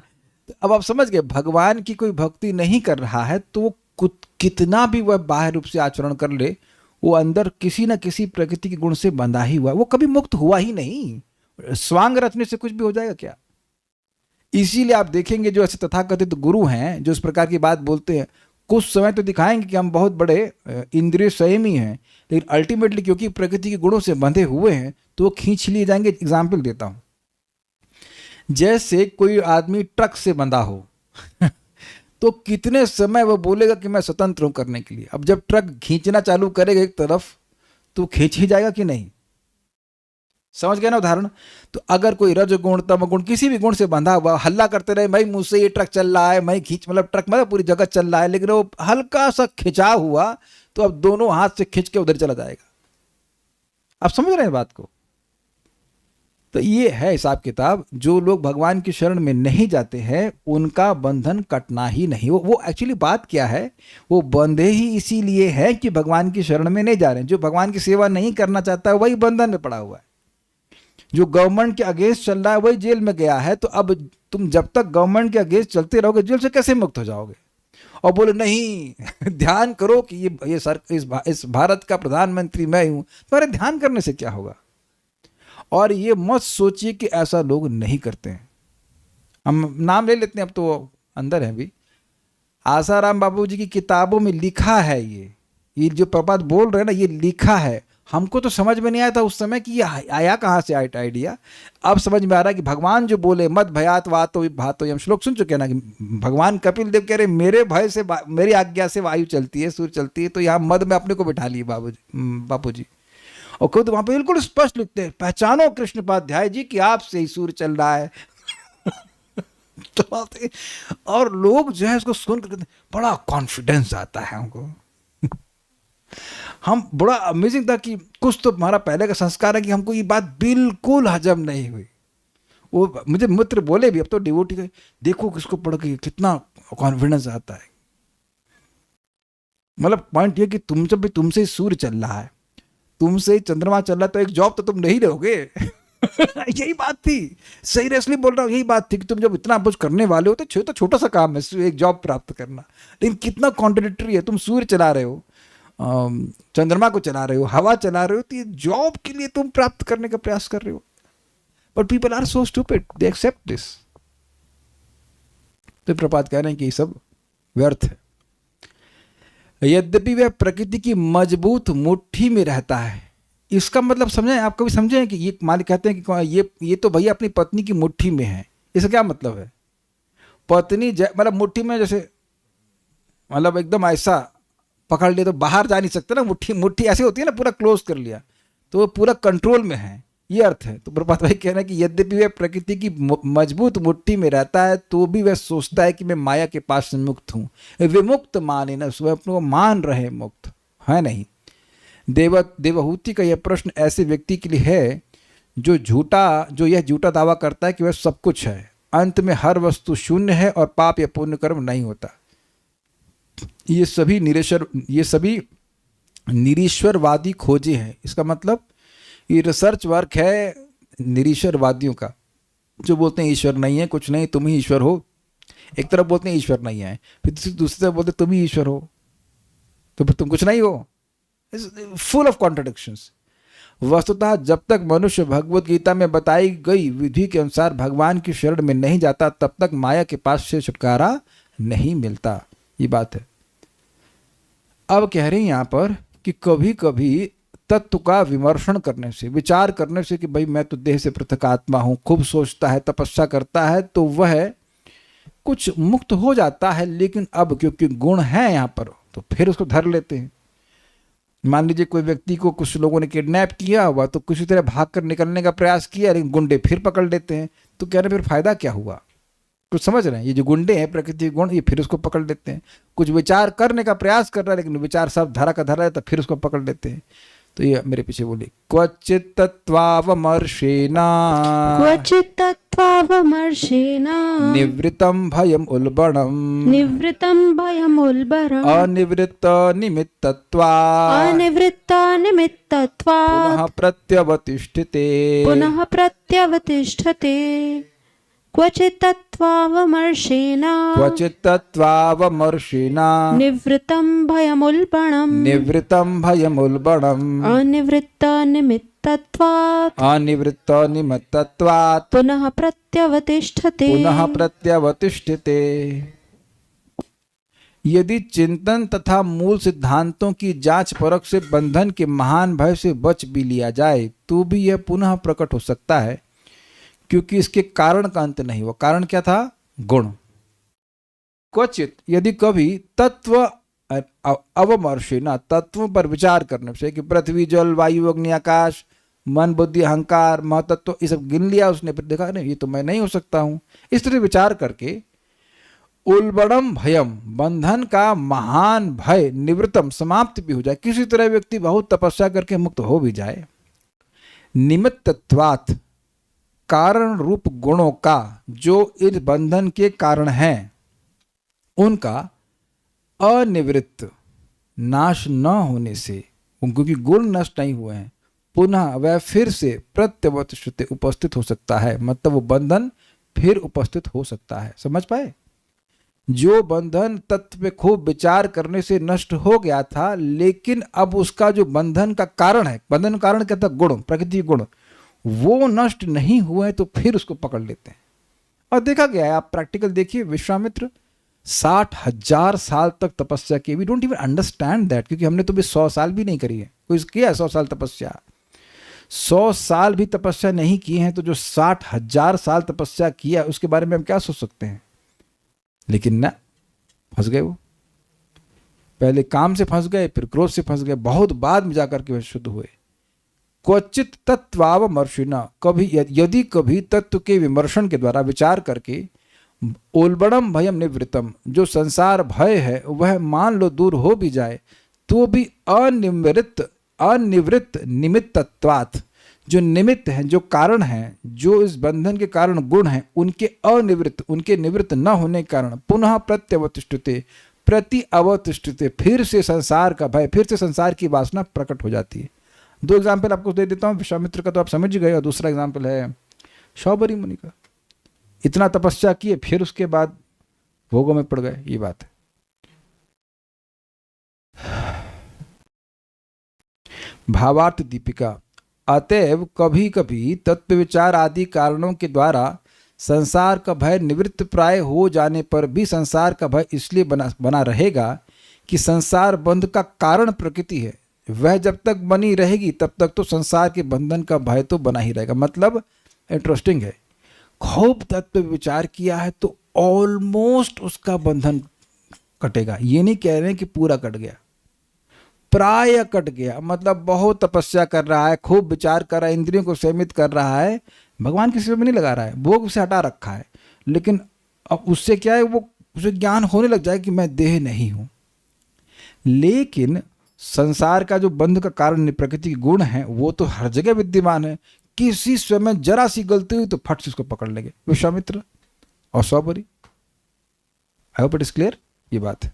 तो अब आप समझ गए, भगवान की कोई भक्ति नहीं कर रहा है तो वो कितना भी वह बाह्य रूप से आचरण कर ले, वो अंदर किसी न किसी प्रकृति के गुण से बंधा ही हुआ, वो कभी मुक्त हुआ ही नहीं। स्वांग रचने से कुछ भी हो जाएगा क्या? इसीलिए आप देखेंगे जो ऐसे तथाकथित गुरु हैं जो इस प्रकार की बात बोलते हैं, कुछ समय तो दिखाएंगे कि हम बहुत बड़े इंद्रिय संयमी हैं, लेकिन अल्टीमेटली क्योंकि प्रकृति के गुणों से बंधे हुए हैं तो वो खींच लिए जाएंगे। एग्जाम्पल देता हूं, जैसे कोई आदमी ट्रक से बंधा हो तो कितने समय वो बोलेगा कि मैं स्वतंत्र हूं करने के लिए। अब जब ट्रक खींचना चालू करेगा एक तरफ तो खींच ही जाएगा कि नहीं? समझ गए ना उदाहरण? तो अगर कोई रजगुण तमगुण किसी भी गुण से बंधा हुआ हल्ला करते रहे, भाई मुझसे ये ट्रक चल रहा है, मैं खींच, मतलब ट्रक मतलब पूरी जगह चल रहा है, लेकिन वो हल्का सा खिंचाव हुआ तो अब दोनों हाथ से खींच के उधर चला जाएगा। आप समझ रहे हैं बात को? तो ये है हिसाब किताब। जो लोग भगवान की शरण में नहीं जाते हैं उनका बंधन कटना ही नहीं। वो एक्चुअली बात क्या है, वो बंधे ही इसीलिए है कि भगवान की शरण में नहीं जा रहे हैं। जो भगवान की सेवा नहीं करना चाहता है वही बंधन में पड़ा हुआ है। जो गवर्नमेंट के अगेंस्ट चल रहा है वही जेल में गया है। तो अब तुम जब तक गवर्नमेंट के अगेंस्ट चलते रहोगे जेल से कैसे मुक्त हो जाओगे? और बोले नहीं ध्यान करो कि ये सर इस भारत का प्रधानमंत्री मैं हूं, तुम्हारे ध्यान करने से क्या होगा? और ये मत सोचिए कि ऐसा लोग नहीं करते हैं। हम नाम ले लेते हैं, अब तो अंदर है भी। आसाराम बाबू जी की किताबों में लिखा है, ये जो प्रपात बोल रहे हैं ना, ये लिखा है। हमको तो समझ में नहीं आया था उस समय कि ये आया कहाँ से आइडिया। अब समझ में आ रहा है कि भगवान जो बोले मद भयात वातो भातो, हम श्लोक सुन चुके हैं ना कि भगवान कपिल देव कह रहे मेरे भय से, मेरी आज्ञा से वायु चलती है, सूर्य चलती है, तो यहाँ मद में अपने को बिठा लिए बापू जी। और खुद वहां पर बिल्कुल स्पष्ट लिखते हैं, पहचानो कृष्णपाध्याय जी कि आपसे ही सूर्य चल रहा है तो और लोग जो है इसको सुनकर बड़ा कॉन्फिडेंस आता है हमको। हम बड़ा अमेजिंग था कि कुछ तो हमारा पहले का संस्कार है कि हमको ये बात बिल्कुल हजम नहीं हुई। वो मुझे मित्र बोले भी, अब तो डिवोटी के देखो किसको पढ़ के कितना कॉन्फिडेंस आता है। मतलब पॉइंट ये कि तुम जब भी तुमसे सूर्य चल रहा है, तुमसे चंद्रमा चल रहा है, तो एक जॉब तो तुम नहीं रहोगे यही बात थी, सीरियसली बोल रहा हूँ, यही बात थी कि तुम जब इतना कुछ करने वाले हो तो छोटा सा काम है एक जॉब प्राप्त करना। लेकिन कितना कॉन्ट्रडिक्टरी है, तुम सूर्य चला रहे हो, चंद्रमा को चला रहे हो, हवा चला रहे हो, तो ये जॉब के लिए तुम प्राप्त करने का प्रयास कर रहे हो। But people are so stupid, they accept this. तो प्रपात कह रहे हैं कि ये सब व्यर्थ है। यद्यपि वह प्रकृति की मजबूत मुट्ठी में रहता है। इसका मतलब समझें, आप कभी समझें कि ये मालिक कहते हैं कि ये तो भैया अपनी पत्नी की मुट्ठी में है। इसका क्या मतलब है? पत्नी मतलब मुट्ठी में, जैसे मतलब एकदम ऐसा पकड़ लिया तो बाहर जा नहीं सकते ना, मुट्ठी ऐसी होती है ना, पूरा क्लोज कर लिया तो वो पूरा कंट्रोल में है, ये अर्थ है। तो प्रभात भाई कह रहे हैं कि यद्यपि वह प्रकृति की मजबूत मुट्ठी में रहता है तो भी वह सोचता है कि मैं माया के पास से मुक्त हूँ। विमुक्त माने न, वह अपने को मान रहे मुक्त है नहीं। देवहूति का यह प्रश्न ऐसे व्यक्ति के लिए है जो यह झूठा दावा करता है कि वह सब कुछ है, अंत में हर वस्तु शून्य है और पाप या पुण्य कर्म नहीं होता। ये सभी निरीश्वरवादी खोजे हैं। इसका मतलब ये रिसर्च वर्क है निरीश्वरवादियों का, जो बोलते हैं ईश्वर नहीं है, कुछ नहीं, तुम ही ईश्वर हो, एक तरफ बोलते हैं ईश्वर नहीं है, फिर दूसरी तरफ बोलते तुम ही ईश्वर हो, तो फिर तुम कुछ नहीं हो। Full of contradictions. वस्तुतः जब तक मनुष्य भगवत गीता में बताई गई विधि के अनुसार भगवान की शरण में नहीं जाता, तब तक माया के पास से छुटकारा नहीं मिलता। ये बात है। अब कह रहे हैं यहाँ पर कि कभी कभी तत्व का विमर्शन करने से, विचार करने से कि भाई मैं तो देह से पृथक आत्मा हूँ, खूब सोचता है, तपस्या करता है, तो वह कुछ मुक्त हो जाता है। लेकिन अब क्योंकि गुण है यहाँ पर, तो फिर उसको धर लेते हैं। मान लीजिए कोई व्यक्ति को कुछ लोगों ने किडनैप किया हुआ, तो किसी तरह भागकर निकलने का प्रयास किया, लेकिन गुंडे फिर पकड़ लेते हैं। तो कह रहे फिर फायदा क्या हुआ? कुछ समझ रहे हैं? ये जो गुंडे हैं प्रकृति गुण, ये फिर उसको पकड़ लेते हैं। कुछ विचार करने का प्रयास कर रहा है, लेकिन विचार सब धरा का धरा है, तो फिर उसको पकड़ लेते हैं। तो ये मेरे पीछे बोली, क्वचित तत्त्वावमर्शेना क्वचित् तत्त्वावमर्शेना निवृत्तं भयम् उल्बणम् निवृत्तं भयमुल्बरम् अनिवृत्त निमित्तत्वात् अनिवृत्तानिमित्तत्वात् पुनः प्रत्यवतिष्ठते। पुनः प्रत्यवतिष्ठते। क्वचित् तत्त्वावमर्शेना क्वचित् तत्त्वावमर्शेना निवृत्तं भयमुल्बणम् निवृत्तं भयमुल्बणम् अनिवृत्तानिमित्तत्वात् अनिवृत्त निमित्तत्वात् पुनः प्रत्यवतिष्ठते। पुनः प्रत्यवतिष्ठते। यदि चिंतन तथा मूल सिद्धांतों की जांच परख से बंधन के महान भय से बच भी लिया जाए, तो भी यह पुनः प्रकट हो सकता है, क्योंकि इसके कारण का अंत नहीं हुआ। कारण क्या था? गुण। क्वचित, यदि कभी तत्व अवमर्शेना, तत्वों पर विचार करने से, कि पृथ्वी, जल, वायु, अग्नि, आकाश, मन, बुद्धि, अहंकार, महतत्व, ये सब गिन लिया उसने, फिर देखा नहीं ये तो मैं नहीं हो सकता हूं। इस तरह विचार करके उल्बणम भयम, बंधन का महान भय, निवृत्तम, समाप्त भी हो जाए। किसी तरह व्यक्ति बहुत तपस्या करके मुक्त हो भी जाए। निमित्तत्वात्, कारण रूप गुणों का, जो इस बंधन के कारण हैं, उनका अनिवृत्त, नाश न होने से, क्योंकि गुण नष्ट नहीं हुए हैं, पुनः वह फिर से प्रत्यवतिष्ठते, उपस्थित हो सकता है। मतलब वो बंधन फिर उपस्थित हो सकता है। समझ पाए? जो बंधन तत्व पे खूब विचार करने से नष्ट हो गया था, लेकिन अब उसका जो बंधन का कारण है, बंधन का कारण क्या था? गुण, प्रकृति गुण, वो नष्ट नहीं हुए, तो फिर उसको पकड़ लेते हैं। और देखा गया है, आप प्रैक्टिकल देखिए, विश्वामित्र 60,000 साल तक तपस्या की। We don't even understand that, क्योंकि हमने तो भी 100 साल भी नहीं करी है। कोई किया 100 साल तपस्या? 100 साल भी तपस्या नहीं की है, तो जो 60,000 साल तपस्या किया उसके बारे में हम क्या सोच सकते हैं? लेकिन ना, फंस गए वो। पहले काम से फंस गए, फिर क्रोध से फंस गए, बहुत बाद में जाकर के वे शुद्ध हुए। क्वचित तत्त्वावमर्शिना, कभी यदि कभी तत्व के विमर्शन के द्वारा विचार करके उल्बणम भयम निवृत्तम, जो संसार भय है वह मान लो दूर हो भी जाए, तो भी अनिवृत्त निमित्तत्वात्, जो निमित्त हैं, जो कारण हैं, जो इस बंधन के कारण गुण हैं, उनके अनिवृत्त, उनके निवृत्त न होने के कारण पुनः प्रत्यवतिष्ठते, प्रति अवतिष्ठते, फिर से संसार का भय, फिर से संसार की वासना प्रकट हो जाती है। 2 एग्जाम्पल आपको दे देता हूँ। विश्वामित्र का तो आप समझ गए, और दूसरा एग्जाम्पल है शौबरी मुनि का। इतना तपस्या किए, फिर उसके बाद भोगों में पड़ गए। ये बात है। भावार्थ दीपिका, अतएव कभी कभी तत्व विचार आदि कारणों के द्वारा संसार का भय निवृत्त प्राय हो जाने पर भी संसार का भय इसलिए बना रहेगा कि संसार बंध का कारण प्रकृति है। वह जब तक बनी रहेगी तब तक तो संसार के बंधन का भय तो बना ही रहेगा। मतलब इंटरेस्टिंग है, खूब तत्व विचार किया है तो ऑलमोस्ट उसका बंधन कटेगा। ये नहीं कह रहे हैं कि पूरा कट गया, प्राय कट गया। मतलब बहुत तपस्या कर रहा है, खूब विचार कर रहा है, इंद्रियों को सीमित कर रहा है, भगवान की सेवा में नहीं लगा रहा है, भोग से हटा रखा है, लेकिन अब उससे क्या है, वो उसे ज्ञान होने लग जाए कि मैं देह नहीं हूं। लेकिन संसार का जो बंध का कारण प्रकृति के गुण है वो तो हर जगह विद्यमान है। किसी समय जरा सी गलती हुई तो फट से उसको पकड़ लेंगे विश्वामित्र और Saubhari. I hope it is clear. ये बात है।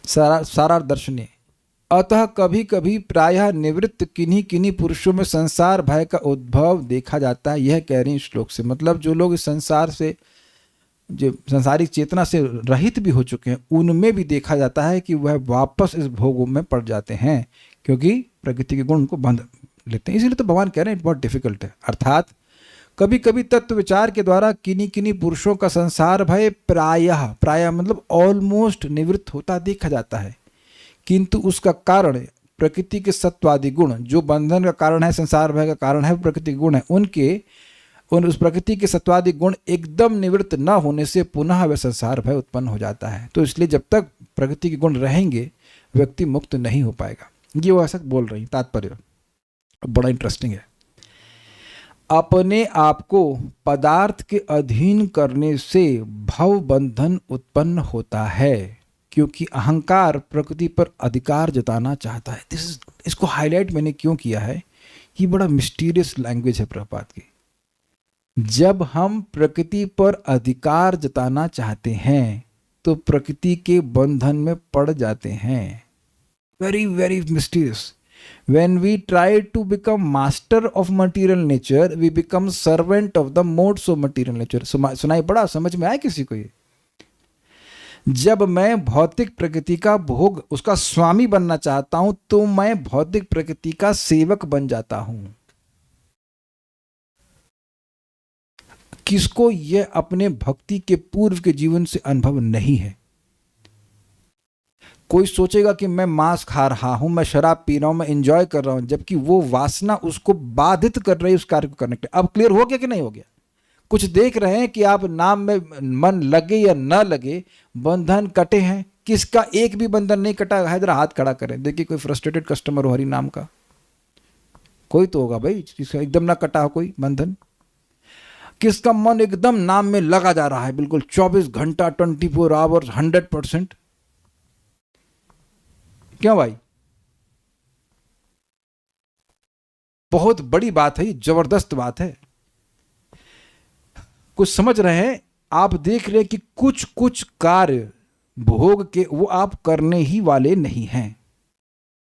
सारा दर्शनीय अतः कभी कभी प्रायः निवृत्त किन्हीं किन्हीं पुरुषों में संसार भय का उद्भव देखा जाता है। यह कह रही हैं श्लोक से, मतलब जो लोग इस संसार से, जो संसारिक चेतना से रहित भी हो चुके हैं, उनमें भी देखा जाता है कि वह वापस इस भोगों में पड़ जाते हैं, क्योंकि प्रकृति के गुण उनको बांध लेते हैं। इसीलिए तो भगवान कह रहे हैं बहुत डिफिकल्ट है। अर्थात कभी कभी तत्व विचार के द्वारा किन्हीं किन्हीं पुरुषों का संसार भय प्रायः मतलब ऑलमोस्ट निवृत्त होता देखा जाता है, किंतु उसका कारण प्रकृति के सत्वादि गुण, जो बंधन का कारण है, संसार भय का कारण है, प्रकृति के गुण है, उस प्रकृति के सत्वादि गुण एकदम निवृत्त न होने से पुनः वह संसार भय उत्पन्न हो जाता है। तो इसलिए जब तक प्रकृति के गुण रहेंगे व्यक्ति मुक्त नहीं हो पाएगा। ये वो ऐसा बोल रही तात्पर्य बड़ा इंटरेस्टिंग है। अपने आप को पदार्थ के अधीन करने से भव बंधन उत्पन्न होता है, क्योंकि अहंकार प्रकृति पर अधिकार जताना चाहता है। इसको हाईलाइट मैंने क्यों किया है, ये बड़ा मिस्टीरियस लैंग्वेज है प्रभुपाद की। जब हम प्रकृति पर अधिकार जताना चाहते हैं तो प्रकृति के बंधन में पड़ जाते हैं। Very very mysterious. When we try to become master of material nature, we become servant of the modes of material nature. सुनाई पड़ा, समझ में आया किसी को ये? जब मैं भौतिक प्रकृति का भोग, उसका स्वामी बनना चाहता हूं, तो मैं भौतिक प्रकृति का सेवक बन जाता हूं। किसको यह अपने भक्ति के पूर्व के जीवन से अनुभव नहीं है? कोई सोचेगा कि मैं मांस खा रहा हूं, मैं शराब पी रहा हूं, मैं एंजॉय कर रहा हूं, जबकि वो वासना उसको बाधित कर रही है उस कार्य को करने के लिए। अब क्लियर हो गया कि नहीं हो गया? कुछ देख रहे हैं कि आप नाम में मन लगे या न लगे, बंधन कटे हैं। किसका एक भी बंधन नहीं कटा है? जरा हाथ खड़ा करें, देखिए कोई फ्रस्ट्रेटेड कस्टमर हो हरि नाम का, कोई तो होगा भाई जिसका एकदम ना कटा हो कोई बंधन। किसका मन एकदम नाम में लगा जा रहा है, बिल्कुल 24 घंटा 24 आवर्स 100%? क्यों भाई? बहुत बड़ी बात है, जबरदस्त बात है। कुछ समझ रहे हैं? आप देख रहे हैं कि कुछ कुछ कार्य भोग के वो आप करने ही वाले नहीं हैं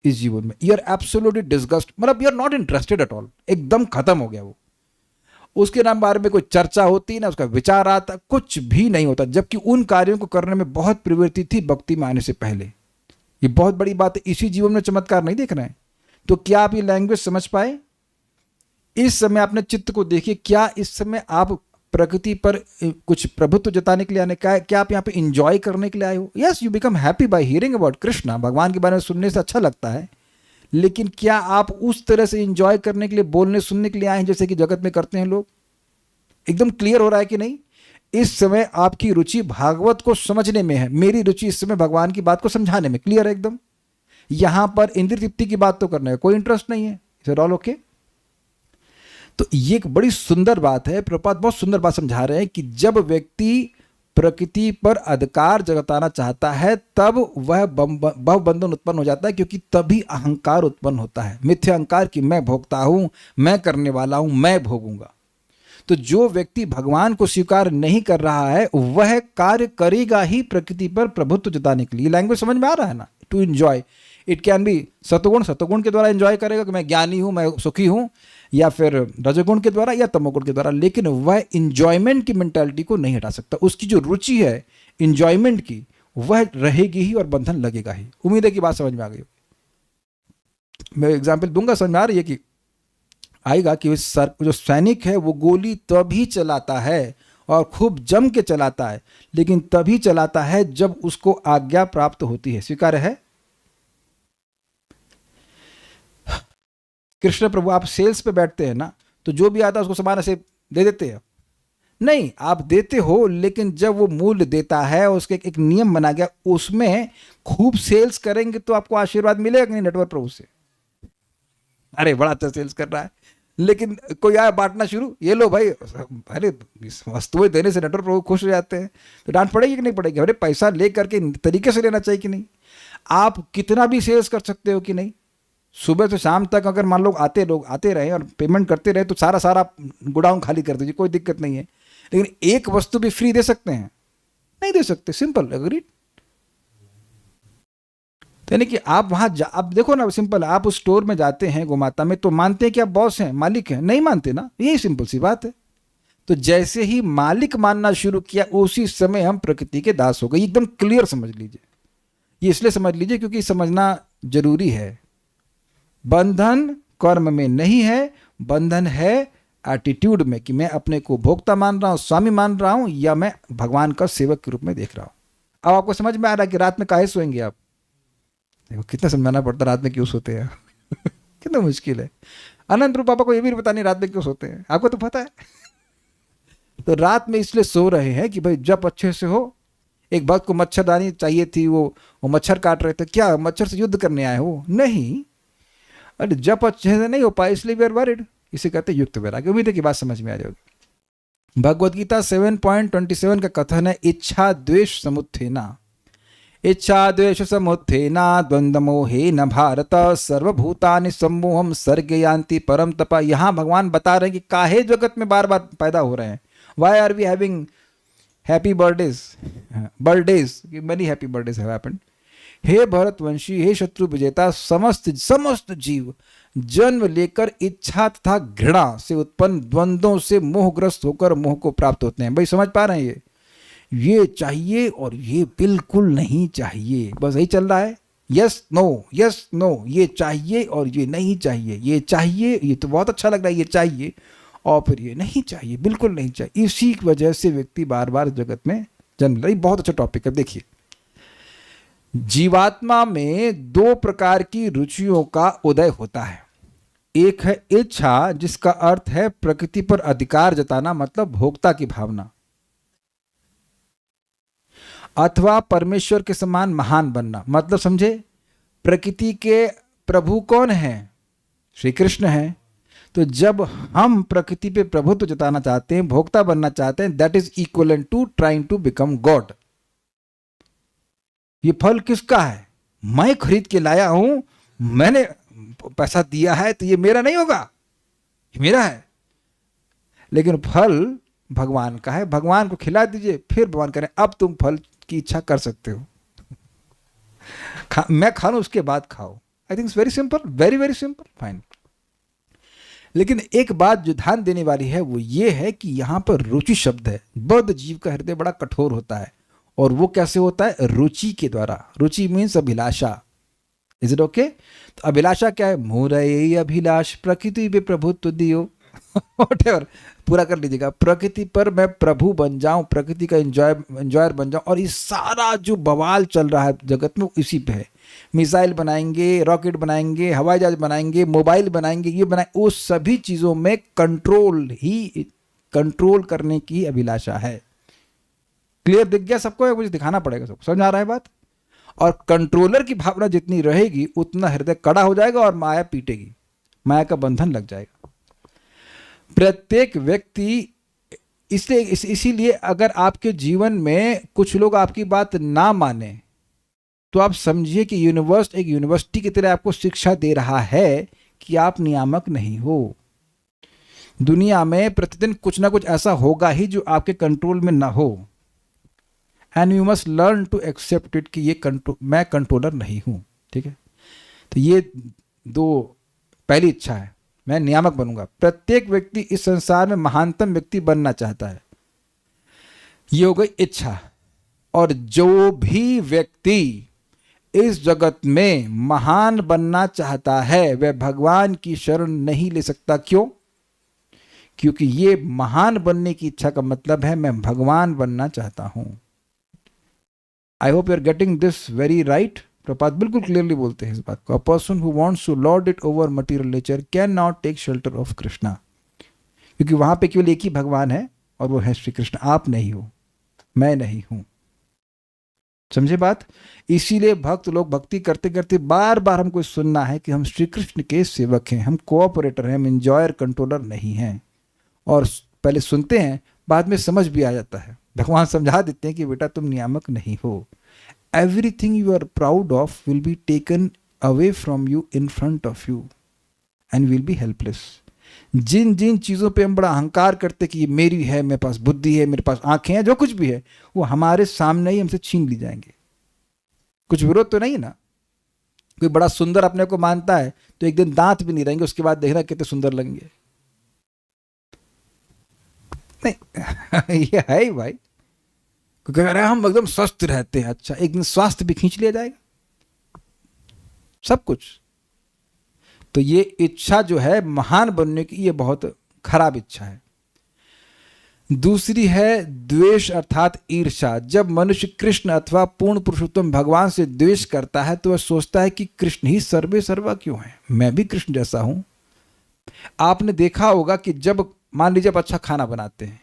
इस जीवन में। यू आर एब्सोल्युटली डिस्गस्ट, मतलब you are not interested at all, एकदम खत्म हो गया वो। उसके नाम बारे में कोई चर्चा होती ना, उसका विचार आता, कुछ भी नहीं होता, जबकि उन कार्यों को करने में बहुत प्रवृत्ति थी भक्ति में आने से पहले। ये बहुत बड़ी बात है। इसी जीवन में चमत्कार नहीं देख रहे हैं। तो क्या आप ये लैंग्वेज समझ पाए? इस समय आपने चित्त को देखिए, क्या इस समय आप प्रकृति पर कुछ प्रभुत्व जताने के लिए आने का, क्या आप यहाँ पे इंजॉय करने के लिए आए हो? Yes, you become happy bye hearing about Krishna, भगवान के बारे में सुनने से अच्छा लगता है, लेकिन क्या आप उस तरह से इंजॉय करने के लिए, बोलने सुनने के लिए आए हैं जैसे कि जगत में करते हैं लोग? एकदम क्लियर हो रहा है कि नहीं? इस समय आपकी रुचि भागवत को समझने में है, मेरी रुचि इस समय भगवान की बात को समझाने में। क्लियर है एकदम? यहां पर इंद्रिय तृप्ति की बात तो करने का कोई इंटरेस्ट नहीं है। Is it all okay? तो ये एक बड़ी सुंदर बात है, प्रभुपाद बहुत सुंदर बात समझा रहे हैं कि जब व्यक्ति प्रकृति पर अधिकार जताना चाहता है तब वह भवबंधन उत्पन्न हो जाता है, क्योंकि तभी अहंकार उत्पन्न होता है, मिथ्या अहंकार कि मैं भोगता हूं, मैं करने वाला हूं, मैं भोगूंगा। तो जो व्यक्ति भगवान को स्वीकार नहीं कर रहा है वह कार्य करेगा ही प्रकृति पर प्रभुत्व जताने के लिए। लैंग्वेज समझ में आ रहा है ना? To enjoy, it can be सतोगुण के द्वारा एंजॉय करेगा कि मैं ज्ञानी हूं, मैं सुखी हूं, या फिर रजोगुण के द्वारा या तमोगुण के द्वारा, लेकिन वह इंजॉयमेंट की मेंटालिटी को नहीं हटा सकता। उसकी जो रुचि है इंजॉयमेंट की वह रहेगी ही और बंधन लगेगा ही। उम्मीद है कि बात समझ में आ गई। मैं एग्जाम्पल दूंगा, समझ में आ रही है कि आएगा कि जो सैनिक है वो गोली तभी चलाता है और खूब जम के चलाता है, लेकिन तभी चलाता है जब उसको आज्ञा प्राप्त होती है। स्वीकार है? कृष्ण प्रभु, आप सेल्स पे बैठते हैं ना, तो जो भी आता है उसको सामान ऐसे दे देते हैं? नहीं, आप देते हो, लेकिन जब वो मूल्य देता है, उसके एक नियम बना गया, उसमें खूब सेल्स करेंगे तो आपको आशीर्वाद मिलेगा नहीं नेटवर्क प्रभु से? अरे बड़ा अच्छा सेल्स कर रहा है, लेकिन कोई आया बांटना शुरू, ये लो भाई, अरे वस्तुएं देने से नेटवर्क प्रभु खुश हो जाते हैं, तो डांट पड़ेगी कि नहीं पड़ेगी? अरे पैसा ले करके तरीके से लेना चाहिए कि नहीं? आप कितना भी सेल्स कर सकते हो कि नहीं? सुबह से शाम तक अगर मान लो लोग आते रहे और पेमेंट करते रहे तो सारा गोडाउन खाली कर दीजिए, कोई दिक्कत नहीं है। लेकिन एक वस्तु भी फ्री दे सकते हैं? नहीं दे सकते। Simple, agreed? तो यानी कि आप वहाँ आप देखो ना, सिंपल, आप उस स्टोर में जाते हैं गोमाता में, तो मानते हैं कि आप बॉस हैं, मालिक हैं? नहीं मानते ना, यही सिंपल सी बात है। तो जैसे ही मालिक मानना शुरू किया, उसी समय हम प्रकृति के दास हो गए। एकदम क्लियर समझ लीजिए। ये इसलिए समझ लीजिए क्योंकि समझना जरूरी है। बंधन कर्म में नहीं है, बंधन है एटीट्यूड में, कि मैं अपने को भोक्ता मान रहा हूँ, स्वामी मान रहा हूँ, या मैं भगवान का सेवक के रूप में देख रहा हूँ। अब आपको समझ में आ रहा है कि रात में काहे सोएंगे आप? देखो कितना समझाना पड़ता, रात में क्यों सोते हैं कितना मुश्किल है। अनंत रूप पापा को ये भी पता नहीं रात में क्यों सोते हैं, आपको तो पता है। तो रात में इसलिए सो रहे हैं कि भाई जब अच्छे से हो। एक भक्त को मच्छरदानी चाहिए थी, वो मच्छर काट रहे थे, क्या मच्छर से युद्ध करने आए हो? नहीं, अरे जब अच्छे से नहीं हो पाए इसलिए वी आर वरिड। इसे कहते हैं युक्त वैराग्य। उम्मीद है कि बात समझ में आ जाएगी। भगवद गीता 7.27 का कथन है, इच्छा द्वेष समुत्थेना, इच्छा द्वेष समुत्थेना द्वंद्व मोहेन भारत सर्वभूतानि सम्मोहम सर्गे यान्ति परम तपा। यहाँ भगवान बता रहे हैं कि काहे जगत में बार बार पैदा हो रहे हैं। Why are we having happy birthdays, many happy birthdays have happened. हे भरतवंशी, हे शत्रु विजेता, समस्त जीव जन्म लेकर इच्छा तथा घृणा से उत्पन्न द्वंद्वों से मोहग्रस्त होकर मोह को प्राप्त होते हैं। भाई समझ पा रहे हैं? ये चाहिए और ये बिल्कुल नहीं चाहिए, बस यही चल रहा है। यस नो, ये चाहिए और ये नहीं चाहिए, ये चाहिए, ये तो बहुत अच्छा लग रहा है, ये चाहिए, और फिर ये नहीं चाहिए, बिल्कुल नहीं चाहिए। इसी की वजह से व्यक्ति बार बार जगत में जन्म ले। बहुत अच्छा टॉपिक है। देखिए, जीवात्मा में दो प्रकार की रुचियों का उदय होता है। एक है इच्छा, जिसका अर्थ है प्रकृति पर अधिकार जताना, मतलब भोक्ता की भावना, अथवा परमेश्वर के समान महान बनना। मतलब समझे, प्रकृति के प्रभु कौन है? श्री कृष्ण है। तो जब हम प्रकृति पे प्रभुत्व जताना चाहते हैं, भोक्ता बनना चाहते हैं, that is equivalent to trying to become God. ये फल किसका है? मैं खरीद के लाया हूं, मैंने पैसा दिया है, तो ये मेरा नहीं होगा, ये मेरा है। लेकिन फल भगवान का है। भगवान को खिला दीजिए, फिर भगवान करें अब तुम फल की इच्छा कर सकते हो। मैं खा लूं उसके बाद खाओ। I think it's very simple, very very simple, fine. लेकिन एक बात जो ध्यान देने वाली है वो ये है कि यहां पर रुचि शब्द है। बद्ध जीव का हृदय बड़ा कठोर होता है, और वो कैसे होता है? रुचि के द्वारा। रुचि मीन्स अभिलाषा। Is it okay? तो अभिलाषा क्या है? मोरये अभिलाष प्रकृति पे प्रभुत्व दियो व्हाटएवर, पूरा कर लीजिएगा। प्रकृति पर मैं प्रभु बन जाऊं, प्रकृति का एंजॉयर बन जाऊं। और ये सारा जो बवाल चल रहा है जगत में इसी पे है। मिसाइल बनाएंगे, रॉकेट बनाएंगे, हवाई जहाज बनाएंगे, मोबाइल बनाएंगे, ये बनाए, वो सभी चीजों में कंट्रोल करने की अभिलाषा है। क्लियर दिख गया सबको? या मुझे दिखाना पड़ेगा सबको? समझ आ रहा है बात? और कंट्रोलर की भावना जितनी रहेगी उतना हृदय कड़ा हो जाएगा और माया पीटेगी, माया का बंधन लग जाएगा। प्रत्येक व्यक्ति इसीलिए अगर आपके जीवन में कुछ लोग आपकी बात ना माने, तो आप समझिए कि यूनिवर्स एक यूनिवर्सिटी की तरह आपको शिक्षा दे रहा है कि आप नियामक नहीं हो। दुनिया में प्रतिदिन कुछ ना कुछ ऐसा होगा ही जो आपके कंट्रोल में ना हो, and you must learn to accept it कि ये मैं कंट्रोलर नहीं हूं। ठीक है? तो ये दो पहली इच्छा है, मैं नियामक बनूंगा। प्रत्येक व्यक्ति इस संसार में महानतम व्यक्ति बनना चाहता है, ये हो गई इच्छा। और जो भी व्यक्ति इस जगत में महान बनना चाहता है वह भगवान की शरण नहीं ले सकता। क्यों? क्योंकि ये महान बनने की इच्छा का मतलब है मैं भगवान बनना चाहता हूं। I hope you are getting this very right. प्रपात बिल्कुल क्लियरली बोलते हैं इस बात को। A person who wants to lord it over material nature can not take shelter of Krishna, क्योंकि वहां पे केवल एक ही भगवान है और वो है श्री कृष्ण। आप नहीं हो, मैं नहीं हूं। समझे बात? इसीलिए भक्त लोग भक्ति करते करते बार बार हमको सुनना है कि हम श्री कृष्ण के सेवक हैं, हम कोऑपरेटर हैं, हम एंजॉयर कंट्रोलर नहीं हैं। और पहले सुनते हैं, बाद में समझ भी आ जाता है। भगवान समझा देते हैं कि बेटा तुम नियामक नहीं हो। Everything you are proud of will be taken away from you in front of you and will be helpless. जिन जिन चीज़ों पे हम बड़ा अहंकार करते कि ये मेरी है, मेरे पास बुद्धि है, मेरे पास आंखें हैं, जो कुछ भी है वो हमारे सामने ही हमसे छीन ली जाएंगे। कुछ विरोध तो नहीं है ना? कोई बड़ा सुंदर अपने को मानता है तो एक दिन दांत भी नहीं रहेंगे, उसके बाद देखना कितने सुंदर लगेंगे। नहीं ये है ही भाई, क्योंकि अरे हम एकदम स्वस्थ रहते हैं, अच्छा एक दिन स्वास्थ्य भी खींच लिया जाएगा, सब कुछ। तो ये इच्छा जो है महान बनने की, ये बहुत खराब इच्छा है। दूसरी है द्वेष अर्थात ईर्षा। जब मनुष्य कृष्ण अथवा पूर्ण पुरुषोत्तम भगवान से द्वेष करता है तो वह सोचता है कि कृष्ण ही सर्वे सर्वा क्यों है, मैं भी कृष्ण जैसा हूं। आपने देखा होगा कि जब मान लीजिए आप अच्छा खाना बनाते हैं,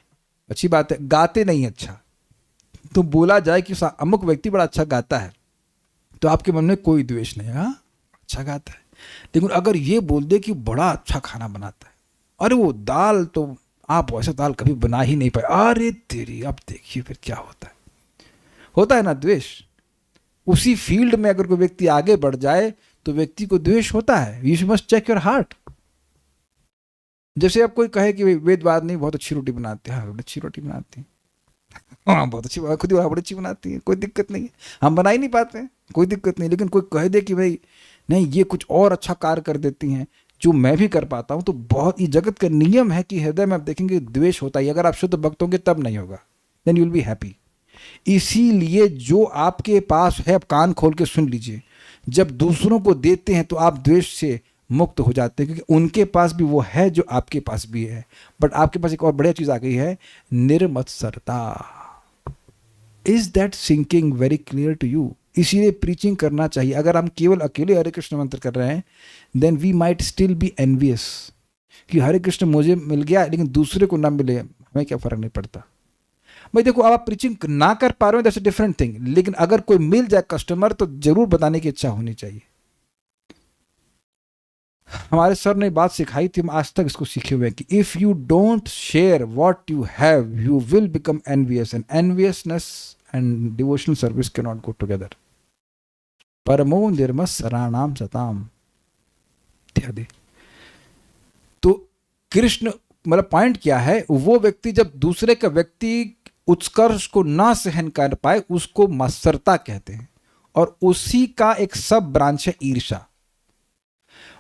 अच्छी बात है, गाते नहीं अच्छा, तो बोला जाए कि अमुक व्यक्ति बड़ा अच्छा गाता है तो आपके मन में कोई द्वेष नहीं, हाँ अच्छा गाता है। लेकिन अगर ये बोल दे कि बड़ा अच्छा खाना बनाता है, अरे वो दाल तो आप वैसे दाल कभी बना ही नहीं पाए, अरे तेरी, अब देखिए फिर क्या होता है ना द्वेष। उसी फील्ड में अगर कोई व्यक्ति आगे बढ़ जाए तो व्यक्ति को द्वेष होता है। You must check your heart. जैसे अब कोई कहे कि वेदवाद नहीं बहुत अच्छी रोटी बनाते हैं, हाँ बहुत अच्छी रोटी बनाती हैं, हाँ बहुत अच्छी, खुद ही बड़ी अच्छी बनाती है, कोई दिक्कत नहीं है, हम बना ही नहीं पाते हैं, कोई दिक्कत नहीं। लेकिन कोई कह दे कि भाई नहीं ये कुछ और अच्छा कार्य कर देती हैं जो मैं भी कर पाता हूं, तो बहुत, ये जगत का नियम है कि हृदय में आप देखेंगे द्वेष होता है। अगर आप शुद्ध भक्त होंगे तब नहीं होगा, then you will be happy. इसीलिए जो आपके पास है आप कान खोल के सुन लीजिए, जब दूसरों को देते हैं तो आप द्वेष से मुक्त हो जाते हैं, क्योंकि उनके पास भी वो है जो आपके पास भी है। बट आपके पास एक और बढ़िया चीज आ गई है, निर्मत्सरता। Is that sinking very clear to you? इसीलिए प्रीचिंग करना चाहिए। अगर हम केवल अकेले हरे कृष्ण मंत्र कर रहे हैं then we might still be envious कि हरे कृष्ण मुझे मिल गया लेकिन दूसरे को ना मिले, हमें क्या फर्क नहीं पड़ता। भाई देखो, अब आप प्रीचिंग ना कर पा रहे हो दैट्स अ डिफरेंट थिंग, लेकिन अगर कोई मिल जाए कस्टमर तो जरूर बताने की इच्छा होनी चाहिए। हमारे सर ने बात सिखाई थी, हम आज तक इसको सीखे हुए हैं कि if you don't share what you have you will become envious, and enviousness and devotional service can not go together. परमो निर्मत्सराणाम सताम इत्यादि। तो कृष्ण मतलब पॉइंट क्या है, वो व्यक्ति जब दूसरे का व्यक्ति उत्कर्ष को ना सहन कर पाए उसको मत्सरता कहते हैं, और उसी का एक सब ब्रांच है ईर्षा।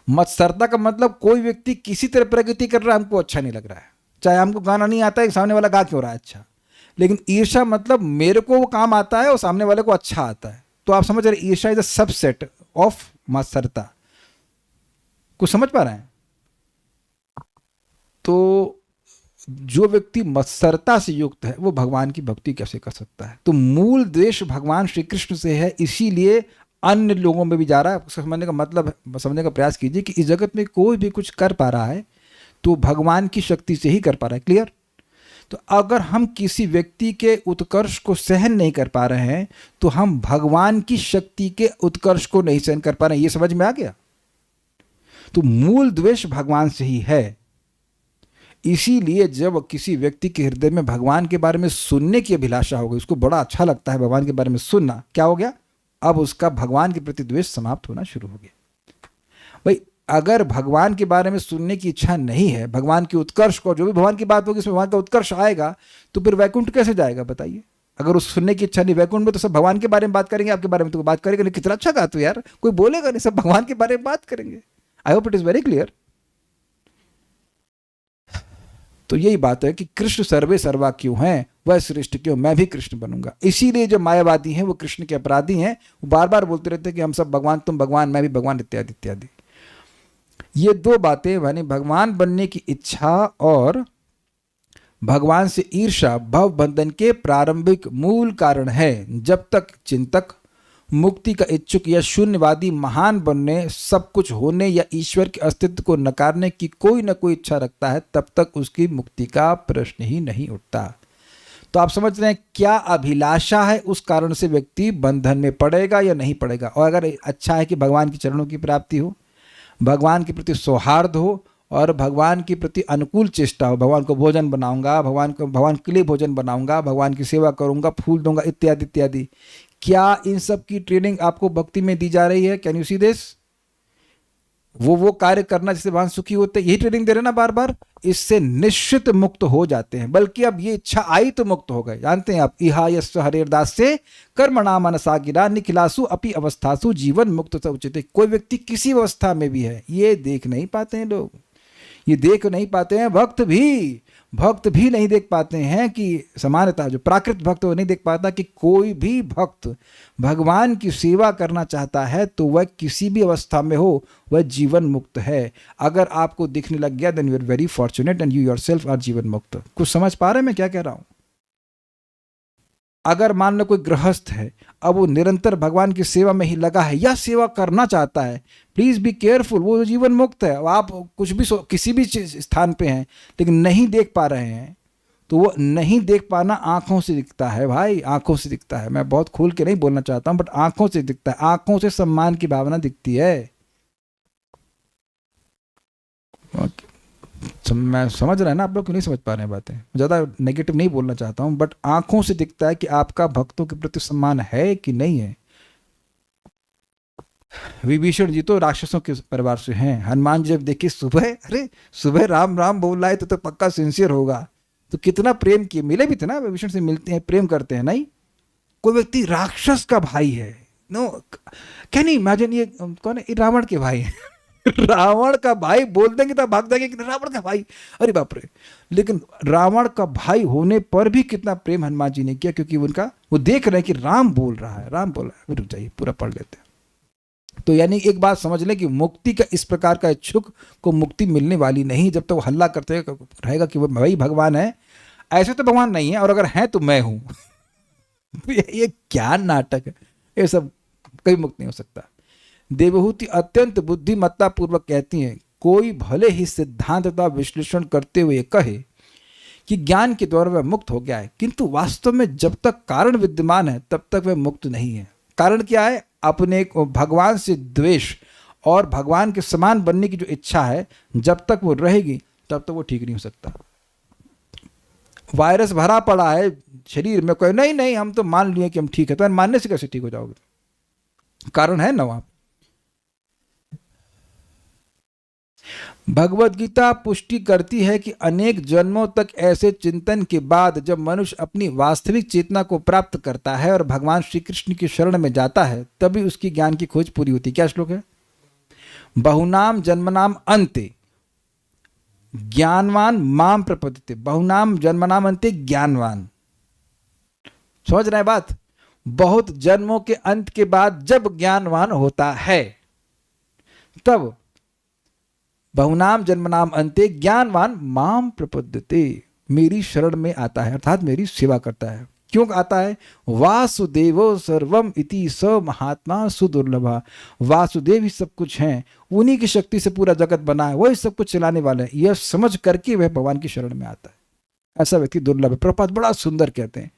मत्सरता का मतलब कोई व्यक्ति किसी तरह प्रगति कर रहा है, हमको अच्छा नहीं लग रहा है, चाहे हमको गाना नहीं आता है, सामने वाला गा क्यों रहा है अच्छा। लेकिन ईर्षा मतलब मेरे को वो काम आता है और सामने वाले को अच्छा आता है। तो आप समझ रहे, ईर्षा इज अ सबसेट ऑफ मत्सरता। कुछ समझ पा रहे हैं? तो जो व्यक्ति मत्सरता से युक्त है वो भगवान की भक्ति कैसे कर सकता है? तो मूल द्वेष भगवान श्री कृष्ण से है, इसीलिए अन्य लोगों में भी जा रहा है। समझने का मतलब, समझने का प्रयास कीजिए कि इस जगत में कोई भी कुछ कर पा रहा है तो भगवान की शक्ति से ही कर पा रहा है। क्लियर? तो अगर हम किसी व्यक्ति के उत्कर्ष को सहन नहीं कर पा रहे हैं तो हम भगवान की शक्ति के उत्कर्ष को नहीं सहन कर पा रहे हैं। ये समझ में आ गया? तो मूल द्वेष भगवान से ही है। इसीलिए जब किसी व्यक्ति के हृदय में भगवान के बारे में सुनने की अभिलाषा हो गई, उसको बड़ा अच्छा लगता है भगवान के बारे में सुनना, क्या हो गया? अब उसका भगवान के प्रति द्वेष समाप्त होना शुरू हो गया। भाई अगर भगवान के बारे में सुनने की इच्छा नहीं है, भगवान के उत्कर्ष को, जो भी भगवान की बात होगी इसमें भगवान का उत्कर्ष आएगा, तो फिर वैकुंठ कैसे जाएगा बताइए? अगर उस सुनने की इच्छा नहीं, वैकुंठ में तो सब भगवान के बारे में बात करेंगे, आपके बारे में तो बात करेंगे नहीं, कितना अच्छा गा तू यार, कोई बोलेगा नहीं, सब भगवान के बारे में बात करेंगे। आई hope it is very clear. तो यही बात है कि कृष्ण सर्वे सर्वा क्यों हैं, वह श्रेष्ठ क्यों, मैं भी कृष्ण बनूंगा। इसीलिए जो मायावादी हैं वो कृष्ण के अपराधी हैं, वो बार बार बोलते रहते हैं कि हम सब भगवान, तुम भगवान, मैं भी भगवान, इत्यादि इत्यादि। ये दो बातें यानी भगवान बनने की इच्छा और भगवान से ईर्षा भव बंधन के प्रारंभिक मूल कारण है। जब तक चिंतक मुक्ति का इच्छुक या शून्यवादी महान बनने, सब कुछ होने या ईश्वर के अस्तित्व को नकारने की कोई न कोई इच्छा रखता है, तब तक उसकी मुक्ति का प्रश्न ही नहीं उठता। तो आप समझ रहे हैं क्या अभिलाषा है, उस कारण से व्यक्ति बंधन में पड़ेगा या नहीं पड़ेगा। और अगर अच्छा है कि भगवान के चरणों की प्राप्ति हो, भगवान के प्रति सौहार्द हो और भगवान के प्रति अनुकूल चेष्टा हो, भगवान को भोजन बनाऊंगा, भगवान के लिए भोजन बनाऊंगा, भगवान की सेवा करूंगा, फूल दूंगा, इत्यादि इत्यादि। क्या इन सब की ट्रेनिंग आपको भक्ति में दी जा रही है? Can you see this? वो कार्य करना जिससे भगवान सुखी होते हैं, यही ट्रेनिंग दे रहे ना बार बार, इससे निश्चित मुक्त हो जाते हैं। बल्कि अब ये इच्छा आई तो मुक्त हो गए। जानते हैं आप, इहा यस्य हरेर्दास से कर्मणा मनसा गिरा निखिलासु अपि अवस्थासु जीवन मुक्त स उच्यते। कोई व्यक्ति किसी अवस्था में भी है, ये देख नहीं पाते हैं लोग, ये देख नहीं पाते हैं। भक्त भी नहीं देख पाते हैं कि समानता, जो प्राकृत भक्त वो नहीं देख पाता कि कोई भी भक्त भगवान की सेवा करना चाहता है तो वह किसी भी अवस्था में हो वह जीवन मुक्त है। अगर आपको दिखने लग गया then you are very fortunate and you yourself are जीवन मुक्त। कुछ समझ पा रहे हैं मैं क्या कह रहा हूं? अगर मान लो कोई गृहस्थ है, अब वो निरंतर भगवान की सेवा में ही लगा है या सेवा करना चाहता है, प्लीज बी केयरफुल, वो जीवन मुक्त है। आप कुछ भी किसी भी स्थान पे हैं लेकिन नहीं देख पा रहे हैं, तो वो नहीं देख पाना आंखों से दिखता है भाई, आंखों से दिखता है। मैं बहुत खुल के नहीं बोलना चाहता हूं, बट आंखों से दिखता है। आंखों से सम्मान की भावना दिखती है। मैं समझ रहा है ना, आप लोग क्यों नहीं समझ पा रहे हैं बातें? ज़्यादा नेगेटिव नहीं बोलना चाहता हूं, बट आंखों से दिखता है कि आपका भक्तों के प्रति सम्मान है कि नहीं है। विभीषण जी तो राक्षसों के परिवार से हैं। हनुमान जी जब देखिए सुबह राम राम बोल रहा है तो पक्का सिंसियर होगा, तो कितना प्रेम किए। मिले भी थे ना, विभीषण से मिलते हैं, प्रेम करते हैं। नहीं, कोई व्यक्ति राक्षस का भाई है, नो कैन यू इमेजिन? ये कौन है? रावण के भाई है। रावण का भाई बोल देंगे तो भाग जाएंगे कि रावण का भाई, अरे बाप रे। लेकिन रावण का भाई होने पर भी कितना प्रेम हनुमान जी ने किया, क्योंकि उनका वो देख रहे हैं कि राम बोल रहा है, राम बोल रहा है। रुक जाइए, पूरा पढ़ लेते हैं। तो यानी एक बात समझ लें कि मुक्ति का इस प्रकार का इच्छुक को मुक्ति मिलने वाली नहीं जब तक तो वो हल्ला करते रहेगा कि वही भगवान है। ऐसे तो भगवान नहीं है, और अगर है तो मैं हूं। ये क्या नाटक है, ये सब कभी मुक्त नहीं हो सकता। देवहूति अत्यंत बुद्धिमत्ता पूर्वक कहती हैं, कोई भले ही सिद्धांत का विश्लेषण करते हुए कहे कि ज्ञान के द्वारा वह मुक्त हो गया है, किंतु वास्तव में जब तक कारण विद्यमान है तब तक वह मुक्त नहीं है। कारण क्या है? अपने भगवान से द्वेष और भगवान के समान बनने की जो इच्छा है, जब तक वो रहेगी तब तक वो ठीक नहीं हो सकता। वायरस भरा पड़ा है शरीर में, कोई नहीं हम तो मान लिए कि हम ठीक है, तो मानने से कैसे ठीक हो जाओगे? कारण है ना वहां। भगवत गीता पुष्टि करती है कि अनेक जन्मों तक ऐसे चिंतन के बाद जब मनुष्य अपनी वास्तविक चेतना को प्राप्त करता है और भगवान श्री कृष्ण की शरण में जाता है, तभी उसकी ज्ञान की खोज पूरी होती है। क्या श्लोक है? बहुनाम जन्मनाम अन्ते ज्ञानवान माम प्रपद्यते। बहुनाम जन्मनाम अन्ते ज्ञानवान। समझ रहे हैं बात? बहुत जन्मों के अंत के बाद जब ज्ञानवान होता है, तब बहुनाम जन्मनाम अंते ज्ञानवान माम प्रपद्यते, मेरी शरण में आता है, अर्थात मेरी सेवा करता है। क्यों आता है? वासुदेवो सर्वम इति स महात्मा सुदुर्लभा। वासुदेव ही सब कुछ हैं, उन्हीं की शक्ति से पूरा जगत बना है, वही सब कुछ चलाने वाले हैं। यह समझ करके वह भगवान की शरण में आता है। ऐसा व्यक्ति दुर्लभ है। प्रभुपाद बड़ा सुंदर कहते हैं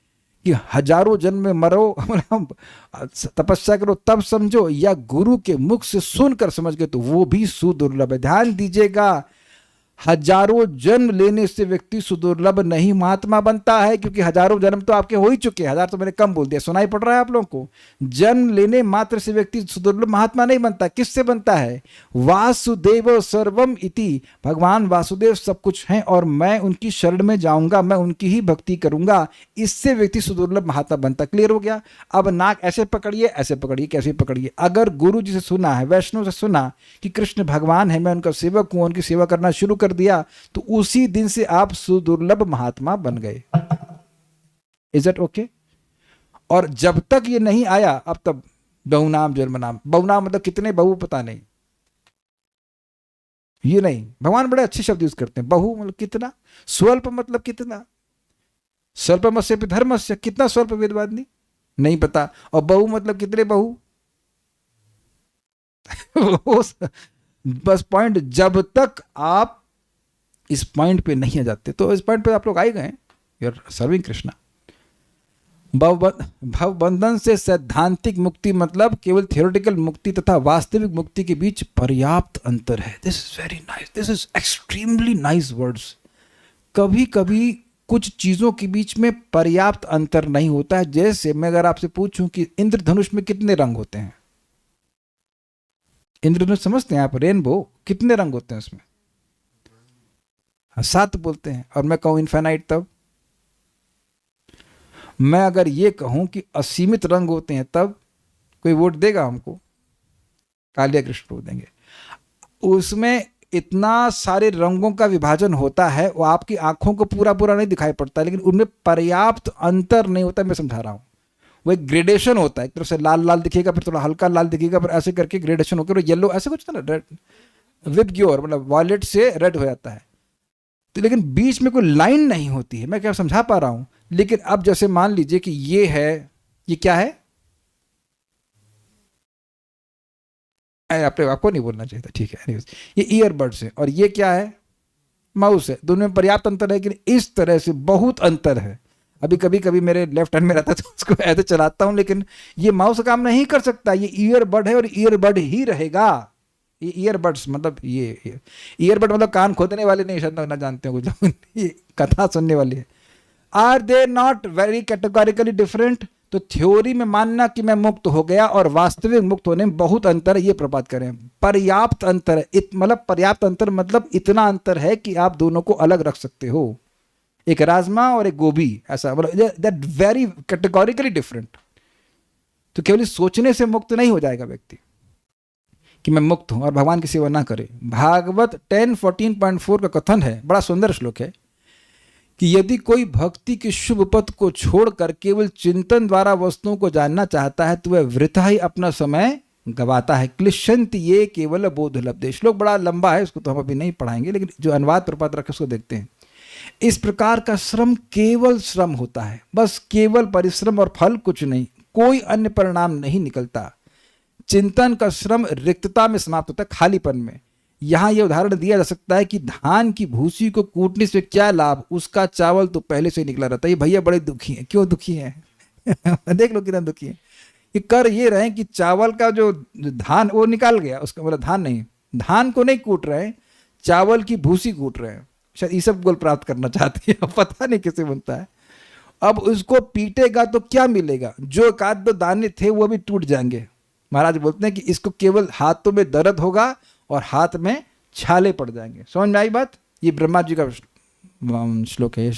कि हजारों जन्म में मरो, तपस्या करो तब समझो, या गुरु के मुख से सुनकर समझ गए तो वो भी सुदुर्लभ है। ध्यान दीजिएगा, हजारों जन्म लेने से व्यक्ति सुदुर्लभ नहीं महात्मा बनता है, क्योंकि हजारों जन्म तो आपके हो ही चुके हैं। हजार तो मैंने कम बोल दिया, सुनाई पड़ रहा है आप लोगों को? जन्म लेने मात्र से व्यक्ति सुदुर्लभ महात्मा नहीं बनता। किससे बनता है? वासुदेव सर्वम इति, भगवान वासुदेव सब कुछ हैं और मैं उनकी शरण में जाऊंगा, मैं उनकी ही भक्ति करूंगा, इससे व्यक्ति सुदुर्लभ महात्मा बनता। क्लियर हो गया? अब नाक ऐसे पकड़िए, ऐसे पकड़िए, कैसे पकड़िए। अगर गुरु जी से सुना है, वैष्णव से सुना कि कृष्ण भगवान है, मैं उनका सेवक हूं, उनकी सेवा करना शुरू कर दिया, तो उसी दिन से आप सुदुर्लभ महात्मा बन गए। Is it okay? और जब तक ये नहीं आया, अब तब बहुनाम जन्मनाम। बहुनाम मतलब कितने बहु पता नहीं, ये नहीं। भगवान बड़े अच्छे शब्द यूज करते हैं। बहु मतलब कितना, स्वल्प मतलब कितना, स्वल्पमस्य धर्मस्य, कितना स्वल्प वेदवादिनी नहीं पता। और बहु मतलब कितने बहु। बस पॉइंट, जब तक आप इस पॉइंट पे नहीं आ जाते, तो इस पॉइंट पे आप लोग आए गए, यू आर सर्विंग कृष्णा। भव बंधन से सैद्धांतिक मुक्ति मतलब केवल थियोरेटिकल मुक्ति तथा वास्तविक मुक्ति के बीच पर्याप्त अंतर है। This is very nice, this is extremely nice words. कभी कभी कुछ चीजों के बीच में पर्याप्त अंतर नहीं होता है। जैसे मैं अगर आपसे पूछूं कि इंद्रधनुष में कितने रंग होते हैं, इंद्रधनुष समझते हैं आप, रेनबो कितने रंग होते हैं उसमें? 7 बोलते हैं। और मैं कहूं इनफाइनाइट, तब मैं अगर ये कहूं कि असीमित रंग होते हैं, तब कोई वोट देगा हमको? कालिया कृष्ण वोट देंगे। उसमें इतना सारे रंगों का विभाजन होता है, वो आपकी आंखों को पूरा पूरा नहीं दिखाई पड़ता, लेकिन उनमें पर्याप्त अंतर नहीं होता। मैं समझा रहा हूं, वो एक ग्रेडेशन होता है। एक तरफ से लाल लाल दिखेगा, फिर थोड़ा हल्का लाल दिखेगा, फिर ऐसे करके ग्रेडेशन होकर येलो, ऐसे कुछ ना, रेड विद ग्योर, मतलब वॉयलेट से रेड हो जाता है। तो लेकिन बीच में कोई लाइन नहीं होती है। मैं क्या समझा पा रहा हूं? लेकिन अब जैसे मान लीजिए कि ये है, ये क्या है? आपको नहीं बोलना चाहिए था, ठीक है। anyways, ये ईयरबड्स है, और ये क्या है? माउस है। दोनों में पर्याप्त अंतर है, लेकिन इस तरह से बहुत अंतर है। अभी कभी कभी मेरे लेफ्ट हैंड में रहता है तो उसको ऐसे चलाता हूं, लेकिन ये माउस काम नहीं कर सकता। ये ईयरबड है और ईयरबड ही रहेगा। ये ईयरबड्स मतलब ये ईयरबड मतलब कान खोदने वाले नहीं, शायद ना जानते हो कुछ लोग, ये कथा सुनने वाली है। Are they not very categorically different? तो थ्योरी में मानना कि मैं मुक्त हो गया और वास्तविक मुक्त होने में बहुत अंतर है, ये प्रपात करें। पर्याप्त अंतर है, मतलब पर्याप्त अंतर मतलब इतना अंतर है कि आप दोनों को अलग रख सकते हो, एक राजमा और एक गोभी, ऐसा मतलब दैट वेरी कैटेगोरिकली डिफरेंट। तो केवल इस सोचने से मुक्त नहीं हो जाएगा व्यक्ति कि मैं मुक्त हूं और भगवान की सेवा ना करे। भागवत 10:14.4 का कथन है, बड़ा सुंदर श्लोक है, कि यदि कोई भक्ति के शुभ पथ को छोड़कर केवल चिंतन द्वारा वस्तुओं को जानना चाहता है, तो वह वृथा ही अपना समय गवाता है। क्लिश्यंत ये केवल बोध लब्धे। श्लोक बड़ा लंबा है, उसको तो हम अभी नहीं पढ़ाएंगे, लेकिन जो अनुवाद प्रपात रखे उसको देखते हैं। इस प्रकार का श्रम केवल श्रम होता है, बस केवल परिश्रम और फल, कुछ नहीं, कोई अन्य परिणाम नहीं निकलता। चिंतन का श्रम रिक्तता में समाप्त होता है, खालीपन में। यहां यह उदाहरण दिया जा सकता है कि धान की भूसी को कूटने से क्या लाभ, उसका चावल तो पहले से ही निकला रहता है। ये भैया बड़े दुखी हैं। क्यों दुखी हैं? देख लो कितना दुखी है। ये कर ये रहे कि चावल का जो धान वो निकाल गया, उसका मतलब धान नहीं, धान को नहीं कूट रहे हैं, चावल की भूसी कूट रहे हैं। शायद ये सब गोल प्राप्त करना चाहते हैं, पता नहीं कैसे बनता है। अब उसको पीटेगा तो क्या मिलेगा? जो एक आध दो दाने थे वो भी टूट जाएंगे। महाराज बोलते हैं कि इसको केवल हाथों में दर्द होगा और हाथ में छाले पड़ जाएंगे। समझ में आई बात? ये ब्रह्मा जी का श्लोक है।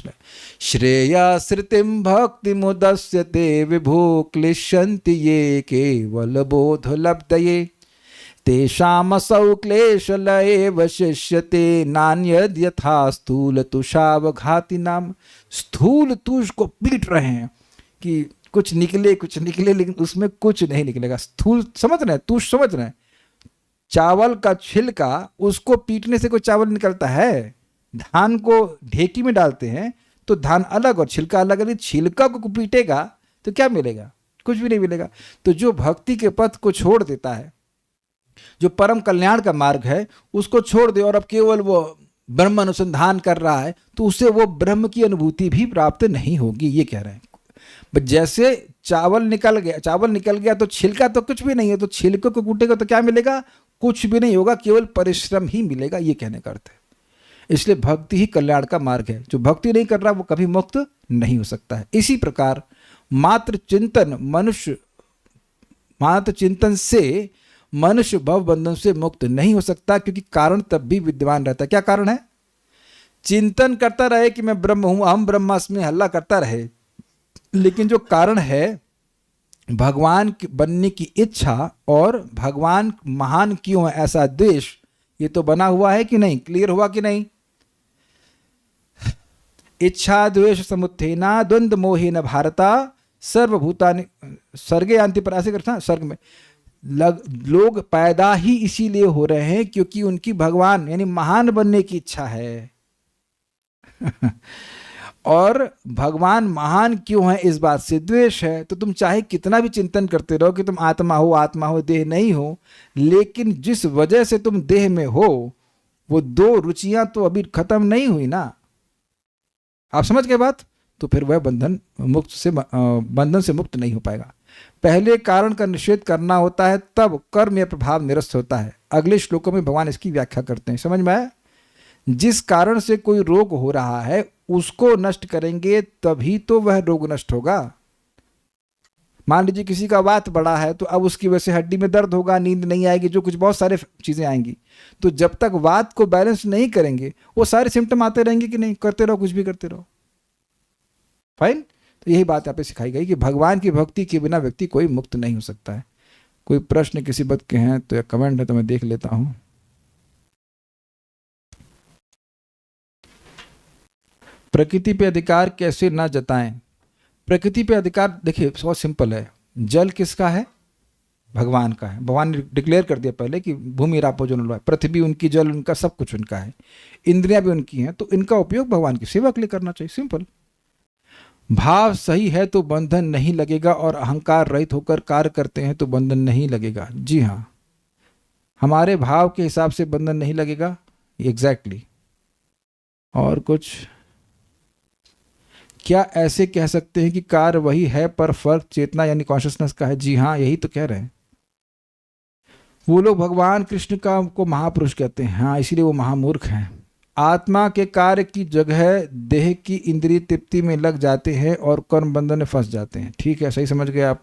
श्रेया श्रुतिम भक्ति मुदस्यते विभो क्लिश्यन्ति ये केवल बोध लब्धये तेषामसौ क्लेशलये वशिष्यते नान्यद् यथा स्थूल तुषावघाति नाम। स्थूल तुष को पीट रहे हैं कि कुछ निकले, लेकिन उसमें कुछ नहीं निकलेगा। स्थूल समझ रहे हैं, तुष समझ रहे हैं, चावल का छिलका, उसको पीटने से कोई चावल निकलता है? धान को ढेकी में डालते हैं तो धान अलग और छिलका अलग। यदि छिलका को पीटेगा तो क्या मिलेगा? कुछ भी नहीं मिलेगा। तो जो भक्ति के पथ को छोड़ देता है, जो परम कल्याण का मार्ग है, उसको छोड़ दे और अब केवल वो ब्रह्म अनुसंधान कर रहा है, तो उसे वो ब्रह्म की अनुभूति भी प्राप्त नहीं होगी, ये कह रहे हैं। जैसे चावल निकल गया तो छिलका तो कुछ भी नहीं है, तो छिलके को कूटेगा तो क्या मिलेगा? कुछ भी नहीं होगा, केवल परिश्रम ही मिलेगा, ये कहने का अर्थ है। इसलिए भक्ति ही कल्याण का मार्ग है। जो भक्ति नहीं कर रहा वो कभी मुक्त नहीं हो सकता है। इसी प्रकार मात्र चिंतन से मनुष्य भव बंधन से मुक्त नहीं हो सकता, क्योंकि कारण तब भी विद्यमान रहता है। क्या कारण है? चिंतन करता रहे कि मैं ब्रह्म हूं, अहम ब्रह्मास्मि, हल्ला करता रहे, लेकिन जो कारण है भगवान बनने की इच्छा और भगवान महान क्यों है ऐसा द्वेष, ये तो बना हुआ है कि नहीं? क्लियर हुआ कि नहीं? इच्छा द्वेष समुत्थेना द्वंद्व मोहेन भारता सर्वभूतानि सर्गे यान्ति पर, ऐसे करता सर्ग में लोग पैदा ही इसीलिए हो रहे हैं क्योंकि उनकी भगवान यानी महान बनने की इच्छा है। और भगवान महान क्यों है इस बात से द्वेष है। तो तुम चाहे कितना भी चिंतन करते रहो कि तुम आत्मा हो, देह नहीं हो, लेकिन जिस वजह से तुम देह में हो वो दो रुचियां तो अभी खत्म नहीं हुई ना। आप समझ गए बात? तो फिर वह बंधन से मुक्त नहीं हो पाएगा। पहले कारण का निषेध करना होता है, तब कर्म या प्रभाव निरस्त होता है। अगले श्लोकों में भगवान इसकी व्याख्या करते हैं। समझ में आया? जिस कारण से कोई रोग हो रहा है उसको नष्ट करेंगे तभी तो वह रोग नष्ट होगा। मान लीजिए किसी का वात बड़ा है तो अब उसकी वजह से हड्डी में दर्द होगा, नींद नहीं आएगी, जो कुछ बहुत सारे चीज़ें आएंगी। तो जब तक वात को बैलेंस नहीं करेंगे वो सारे सिम्टम आते रहेंगे कि नहीं, करते रहो, कुछ भी करते रहो, फाइन। तो यही बात यहाँ पे सिखाई गई कि भगवान की भक्ति के बिना व्यक्ति कोई मुक्त नहीं हो सकता है। कोई प्रश्न किसी बात के हैं तो या कमेंट है तो मैं देख लेता हूँ। प्रकृति पे अधिकार कैसे ना जताएं? प्रकृति पे अधिकार देखिए बहुत सिंपल है। जल किसका है? भगवान का है। भगवान ने डिक्लेयर कर दिया पहले कि भूमि रापो जल है, पृथ्वी उनकी, जल उनका, सब कुछ उनका है, इंद्रियां भी उनकी हैं, तो इनका उपयोग भगवान की सेवा के लिए करना चाहिए, सिंपल। भाव सही है तो बंधन नहीं लगेगा, और अहंकार रहित होकर कार्य करते हैं तो बंधन नहीं लगेगा। जी हाँ, हमारे भाव के हिसाब से बंधन नहीं लगेगा, एग्जैक्टली। और कुछ, क्या ऐसे कह सकते हैं कि कार्य वही है पर फर्क चेतना यानी कॉन्शियसनेस का है? जी हाँ, यही तो कह रहे हैं। वो लोग भगवान कृष्ण को महापुरुष कहते हैं, हाँ, इसीलिए वो महामूर्ख हैं। आत्मा के कार्य की जगह देह की इंद्रिय तृप्ति में लग जाते हैं और कर्म बंधन में फंस जाते हैं। ठीक है, सही समझ गए आप।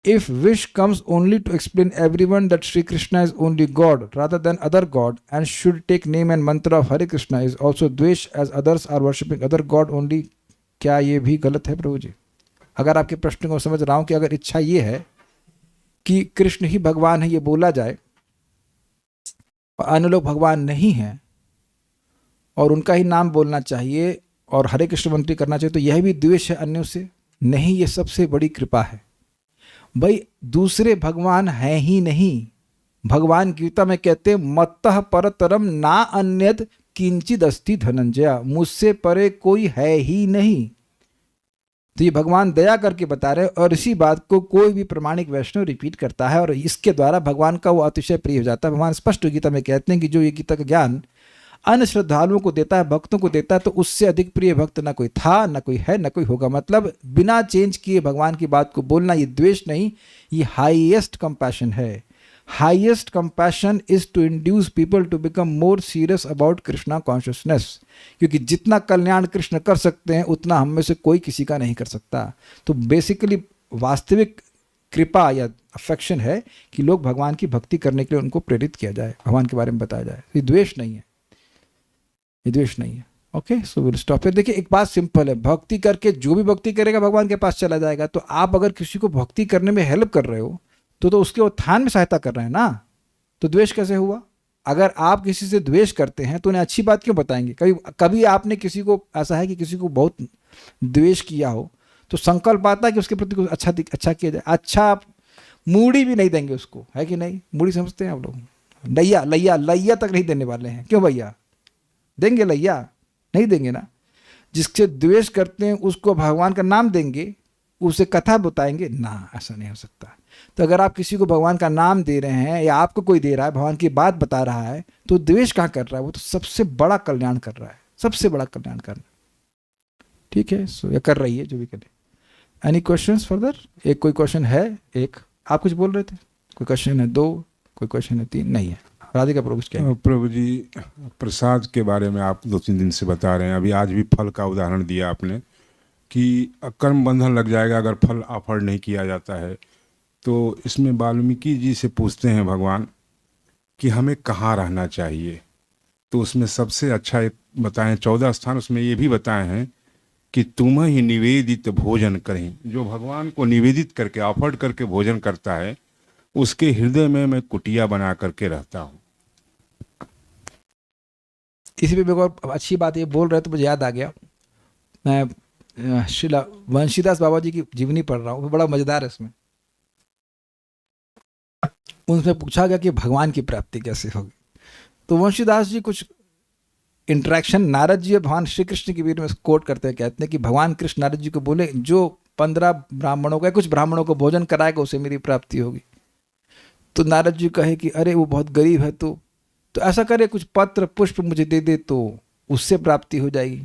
If wish comes only to explain everyone that Shri Krishna is only God rather than other god and should take name and mantra of Hare Krishna is also द्वेष as others are worshipping other god only, क्या ये भी गलत है प्रभु जी? अगर आपके प्रश्न को समझ रहा हूं कि अगर इच्छा ये है कि कृष्ण ही भगवान है ये बोला जाए और अन्य लोग भगवान नहीं हैं और उनका ही नाम बोलना चाहिए और हरे कृष्ण मंत्री करना चाहिए, तो यह भी द्वेष है अन्यों से? नहीं, ये सबसे बड़ी कृपा है। भाई दूसरे भगवान हैं ही नहीं। भगवान गीता में कहते हैं मत्तः परतरम ना अन्यद किंचिद अस्ति धनंजय, मुझसे परे कोई है ही नहीं। तो ये भगवान दया करके बता रहे हैं, और इसी बात को कोई भी प्रमाणिक वैष्णव रिपीट करता है और इसके द्वारा भगवान का वो अतिशय प्रिय हो जाता है। भगवान स्पष्ट गीता में कहते हैं कि जो ये गीता का ज्ञान अन्य श्रद्धालुओं को देता है, भक्तों को देता है, तो उससे अधिक प्रिय भक्त ना कोई था, ना कोई है, ना कोई होगा। मतलब बिना चेंज किए भगवान की बात को बोलना, ये द्वेष नहीं, ये हाईएस्ट कंपैशन है। Highest compassion is to induce people to become more serious about Krishna consciousness, क्योंकि जितना कल्याण कृष्ण कर सकते हैं उतना हम में से कोई किसी का नहीं कर सकता। तो बेसिकली वास्तविक कृपा या अफेक्शन है कि लोग भगवान की भक्ति करने के लिए उनको प्रेरित किया जाए, भगवान के बारे में बताया जाए। ये द्वेष नहीं है, ये द्वेष नहीं है। Okay, so will stop it. देखिए एक बात सिंपल है, भक्ति करके जो भी भक्ति करेगा भगवान के पास चला जाएगा। तो आप अगर किसी को भक्ति करने में हेल्प कर रहे हो तो उसके उत्थान में सहायता कर रहे हैं ना, तो द्वेष कैसे हुआ? अगर आप किसी से द्वेष करते हैं तो उन्हें अच्छी बात क्यों बताएंगे? कभी आपने किसी को, ऐसा है कि किसी को बहुत द्वेष किया हो तो संकल्प आता है कि उसके प्रति कुछ अच्छा किया जाए। अच्छा, आप मूड़ी भी नहीं देंगे उसको, है कि नहीं? मूड़ी समझते हैं आप लोग? लैया तक नहीं देने वाले हैं। क्यों भैया? देंगे लैया? नहीं देंगे ना। जिससे द्वेष करते हैं उसको भगवान का नाम देंगे, उसे कथा बताएंगे ना? ऐसा नहीं हो सकता। तो अगर आप किसी को भगवान का नाम दे रहे हैं या आपको कोई दे रहा है, भगवान की बात बता रहा है, तो द्वेष कहाँ कर रहा है? वो तो सबसे बड़ा कल्याण कर रहा है, सबसे बड़ा कल्याण कर रहा है। ठीक है, सो या कर रही है, जो भी करे। Any questions further? एक कोई क्वेश्चन है? एक आप कुछ बोल रहे थे, कोई क्वेश्चन है? दो कोई क्वेश्चन है? तीन नहीं है? राधिका प्रभु क्या? प्रभु जी, प्रसाद के बारे में आप 2-3 दिन से बता रहे हैं, अभी आज भी फल का उदाहरण दिया आपने कि कर्म बंधन लग जाएगा अगर फल ऑफर नहीं किया जाता है। तो इसमें वाल्मीकि जी से पूछते हैं भगवान कि हमें कहाँ रहना चाहिए, तो उसमें सबसे अच्छा एक बताएं 14 स्थान, उसमें ये भी बताए हैं कि तुम ही निवेदित भोजन करें। जो भगवान को निवेदित करके ऑफर्ड करके भोजन करता है उसके हृदय में मैं कुटिया बना करके रहता हूँ। इसी पे और अच्छी बात ये बोल रहे तो मुझे याद आ गया, मैं शिला वंशीदास बाबा जी की जीवनी पढ़ रहा हूँ, बड़ा मजेदार है। इसमें उनसे पूछा गया कि भगवान की प्राप्ति कैसे होगी, तो वंशीदास जी कुछ इंटरेक्शन नारद जी और भगवान श्री कृष्ण के बीच में कोट करते हैं, कहते हैं कि भगवान कृष्ण नारद जी को बोले जो 15 ब्राह्मणों का, कुछ ब्राह्मणों को भोजन कराएगा उसे मेरी प्राप्ति होगी। तो नारद जी कहे कि अरे वो बहुत गरीब है, तो ऐसा करे कुछ पत्र पुष्प मुझे दे दे तो उससे प्राप्ति हो जाएगी।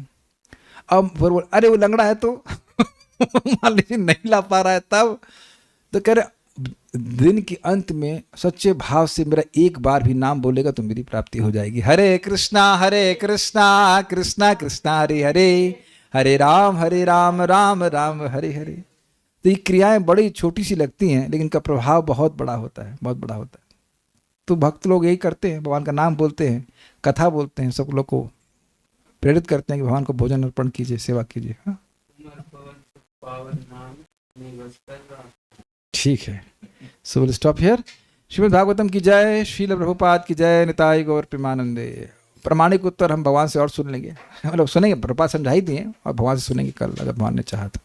अब फिर अरे वो लंगड़ा है तो मान लीजिए नहीं ला पा रहा है, तब तो कह रहे दिन के अंत में सच्चे भाव से मेरा एक बार भी नाम बोलेगा तो मेरी प्राप्ति हो जाएगी। हरे कृष्णा कृष्णा कृष्णा हरे हरे, हरे राम राम राम हरे हरे। तो ये क्रियाएं बड़ी छोटी सी लगती हैं लेकिन इनका प्रभाव बहुत बड़ा होता है, बहुत बड़ा होता है। तो भक्त लोग यही करते हैं, भगवान का नाम बोलते हैं, कथा बोलते हैं, सब लोग को प्रेरित करते हैं कि भगवान को भोजन अर्पण कीजिए, सेवा कीजिए। हाँ ठीक है, so will stop here. Shrimad Bhagavatam की जय, श्रील प्रभुपाद की जय, निताई गौर प्रेमानंदे। प्रामाणिक उत्तर हम भगवान से और सुन लेंगे, मतलब सुनेंगे, प्रभुपाद समझाई दिए और भगवान से सुनेंगे कल, अगर भगवान ने चाहा तो।